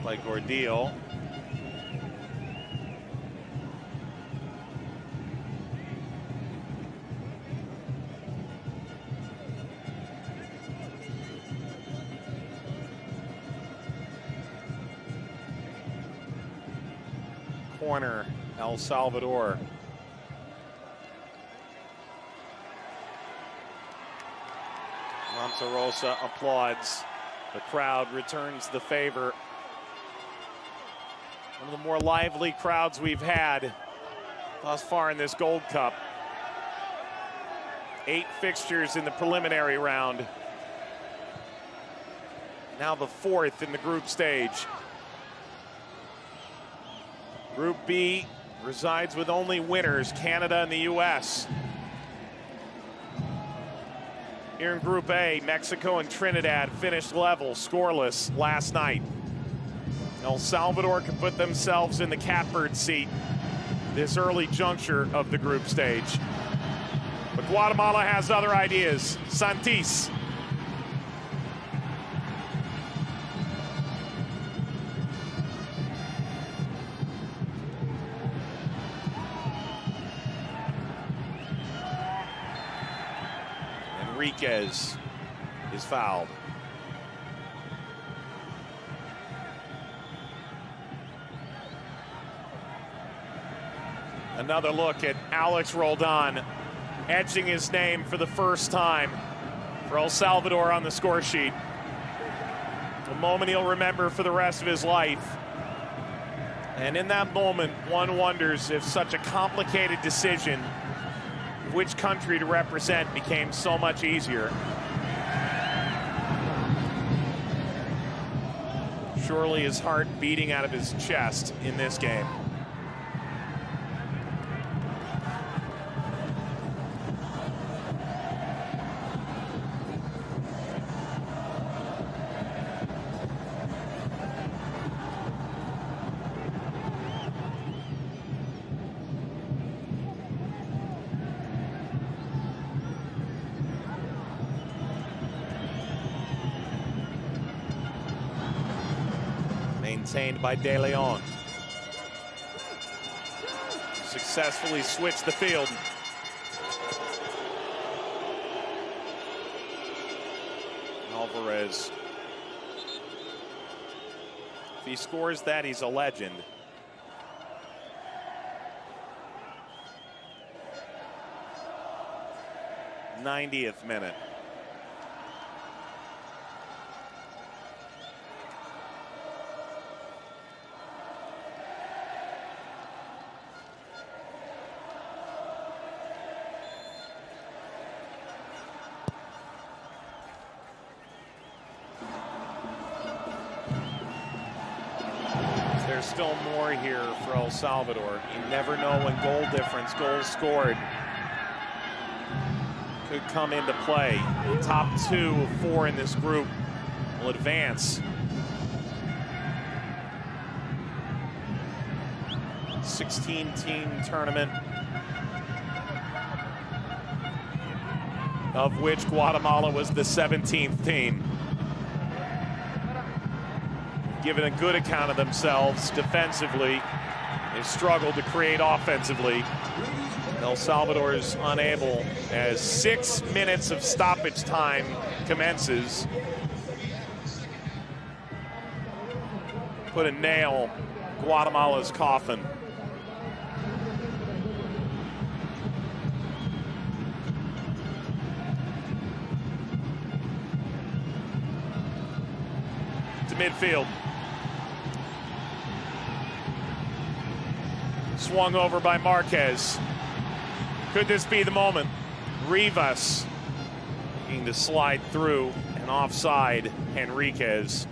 Like Gordillo. Corner, El Salvador. Monterosa applauds. The crowd returns the favor. One of the more lively crowds we've had thus far in this Gold Cup. 8 fixtures in the preliminary round. Now the 4th in the group stage. Group B resides with only winners, Canada and the US. Here in Group A, Mexico and Trinidad finished level, scoreless last night. El Salvador can put themselves in the catbird seat this early juncture of the group stage. But Guatemala has other ideas. Santis. Enriquez is fouled. Another look at Alex Roldan, etching his name for the first time for El Salvador on the score sheet. A moment he'll remember for the rest of his life. And in that moment, one wonders if such a complicated decision, which country to represent, became so much easier. Surely his heart beating out of his chest in this game. Maintained by De Leon. Successfully switched the field. Alvarez. If he scores that, he's a legend. 90th minute. There's still more here for El Salvador. You never know when goal difference, goals scored, could come into play. The top 2 of 4 in this group will advance. 16-team tournament, of which Guatemala was the 17th team. Given a good account of themselves defensively, they've struggled to create offensively. El Salvador is unable as 6 minutes of stoppage time commences. Put a nail in Guatemala's coffin. To midfield. Swung over by Marquez. Could this be the moment? Rivas looking to slide through, and offside. Enriquez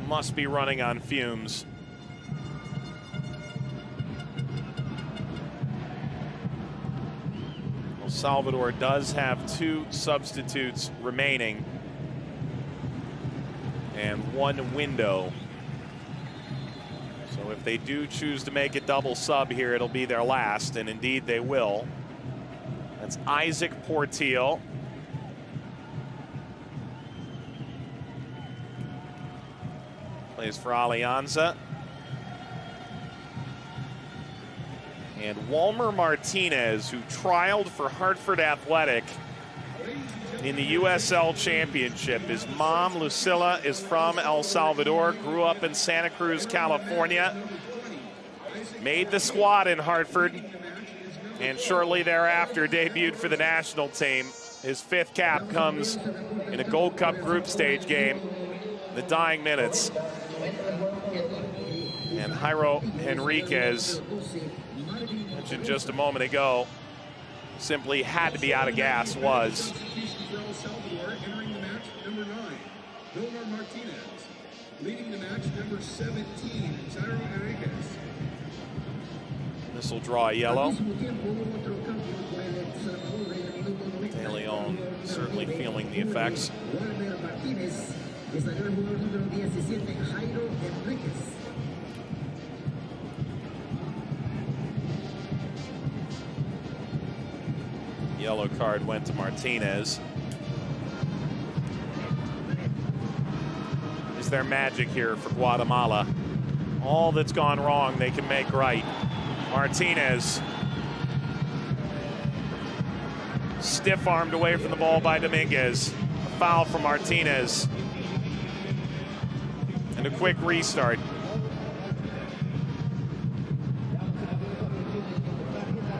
must be running on fumes. El Salvador does have 2 substitutes remaining and 1 window. So if they do choose to make a double sub here, it'll be their last, and indeed they will. That's Isaac Portillo. Plays for Alianza. And Walmer Martinez, who trialed for Hartford Athletic in the USL Championship. His mom, Lucilla, is from El Salvador, grew up in Santa Cruz, California, made the squad in Hartford, and shortly thereafter debuted for the national team. His 5th cap comes in a Gold Cup group stage game, the dying minutes. And Jairo Enriquez, mentioned just a moment ago, simply had to be out of gas, was. El Salvador entering the match, number 9, Wilmer Martinez. Leading the match, number 17, Jairo Enriquez. This will draw a yellow. De Leon certainly feeling the effects. Yellow card went to Martinez. Is there magic here for Guatemala? All that's gone wrong, they can make right. Martinez. Stiff-armed away from the ball by Dominguez. A foul from Martinez. And a quick restart.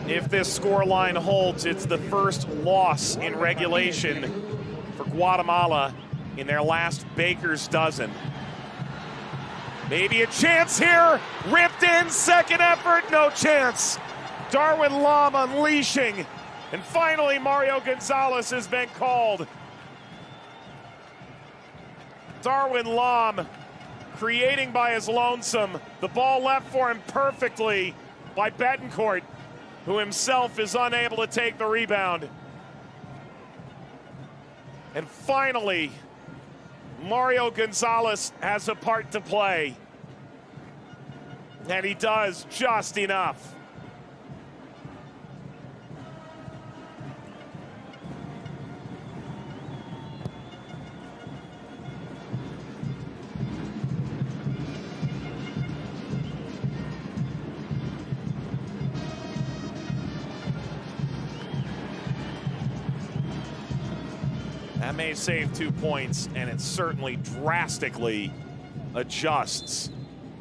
If this scoreline holds, it's the first loss in regulation for Guatemala in their last baker's dozen. Maybe a chance here. Ripped in, second effort, no chance. Darwin Lam unleashing. And finally, Mario Gonzalez has been called. Darwin Lam creating by his lonesome. The ball left for him perfectly by Betancourt, who himself is unable to take the rebound. And finally, Mario Gonzalez has a part to play. And he does just enough. That may save 2 points, and it certainly drastically adjusts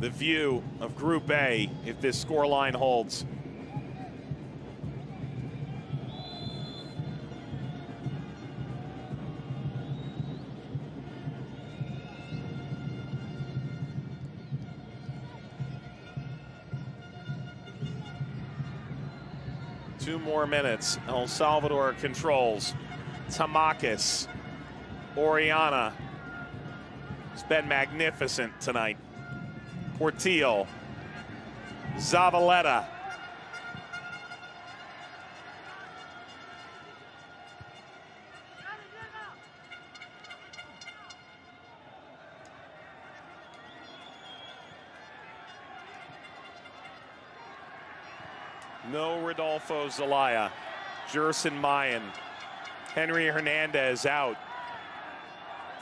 the view of Group A if this scoreline holds. Two more minutes. El Salvador controls. Tamakis. Oriana has been magnificent tonight. Portillo. Zavaleta. No Rodolfo Zelaya. Jerson Mayan. Henry Hernandez out.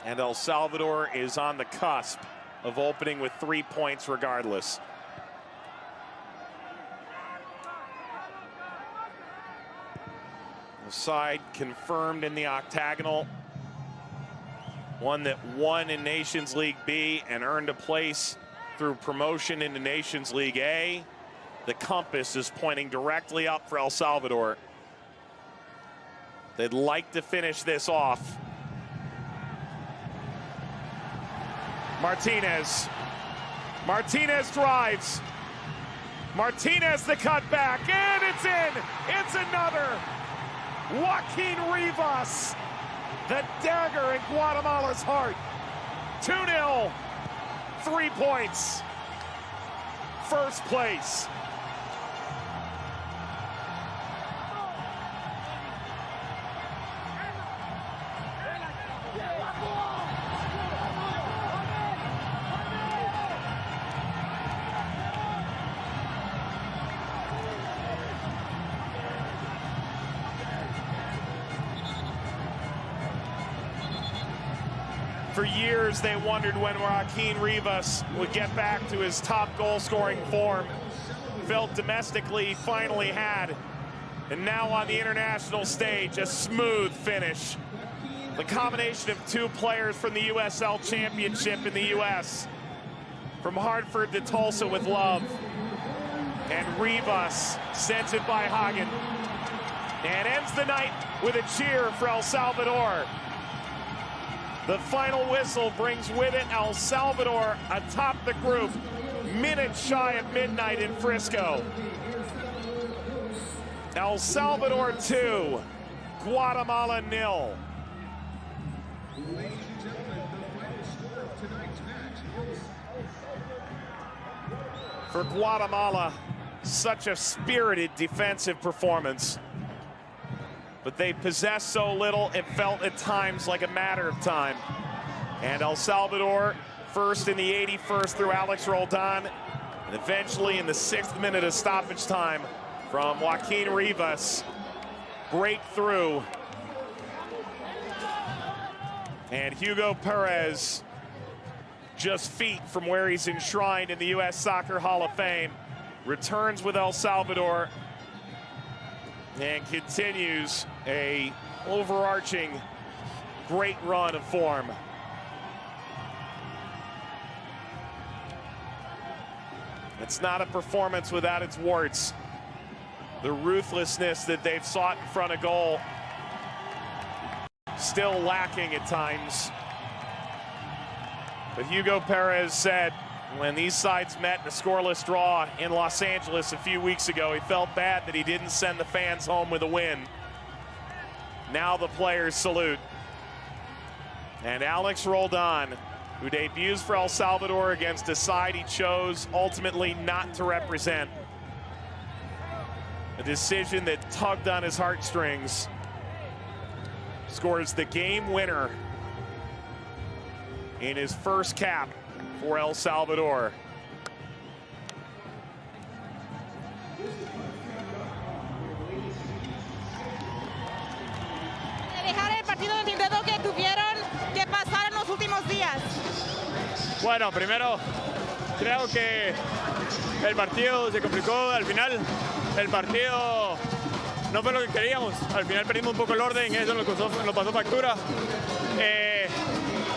And El Salvador is on the cusp of opening with 3 points regardless. The side confirmed in the octagonal. One that won in Nations League B and earned a place through promotion into Nations League A. The compass is pointing directly up for El Salvador. They'd like to finish this off. Martinez. Martinez drives. Martinez the cutback, and it's in. It's another. Joaquin Rivas, the dagger in Guatemala's heart. 2-0, 3 points. First place. For years, they wondered when Joaquin Rivas would get back to his top goal-scoring form. Felt domestically, finally had. And now on the international stage, a smooth finish. The combination of 2 players from the USL Championship in the U.S. From Hartford to Tulsa with love. And Rivas sends it by Hagen. And ends the night with a cheer for El Salvador. The final whistle brings with it El Salvador atop the group, minutes shy of midnight in Frisco. El Salvador 2, Guatemala 0. Ladies and gentlemen, the final score of tonight's match is... For Guatemala, such a spirited defensive performance. but they possessed so little, it felt at times like a matter of time. And El Salvador, first in the 81st through Alex Roldan, and eventually in the 6th minute of stoppage time from Joaquin Rivas, break through. And Hugo Perez, just feet from where he's enshrined in the U.S. Soccer Hall of Fame, returns with El Salvador and continues a overarching great run of form. It's not a performance without its warts. The ruthlessness that they've sought in front of goal, still lacking at times. But Hugo Perez said when these sides met in a scoreless draw in Los Angeles a few weeks ago, he felt bad that he didn't send the fans home with a win. Now the players salute. And Alex Roldan, who debuts for El Salvador against a side he chose ultimately not to represent. A decision that tugged on his heartstrings. Scores the game winner in his first cap for El Salvador. Dejar el partido en el tintero que tuvieron que pasar en los últimos días. Bueno, primero creo que el partido se complicó al final. El partido no fue lo que queríamos. Al final perdimos un poco el orden, eso nos pasó factura.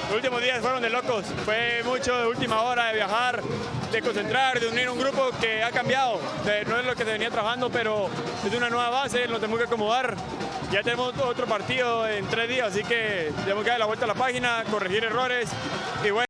Los últimos días fueron de locos. Fue mucho de última hora, de viajar, de concentrar, de unir un grupo que ha cambiado. No es lo que se venía trabajando, pero es una nueva base, nos tenemos que acomodar. Ya tenemos otro partido en 3 días, así que tenemos que dar la vuelta a la página, corregir errores y bueno.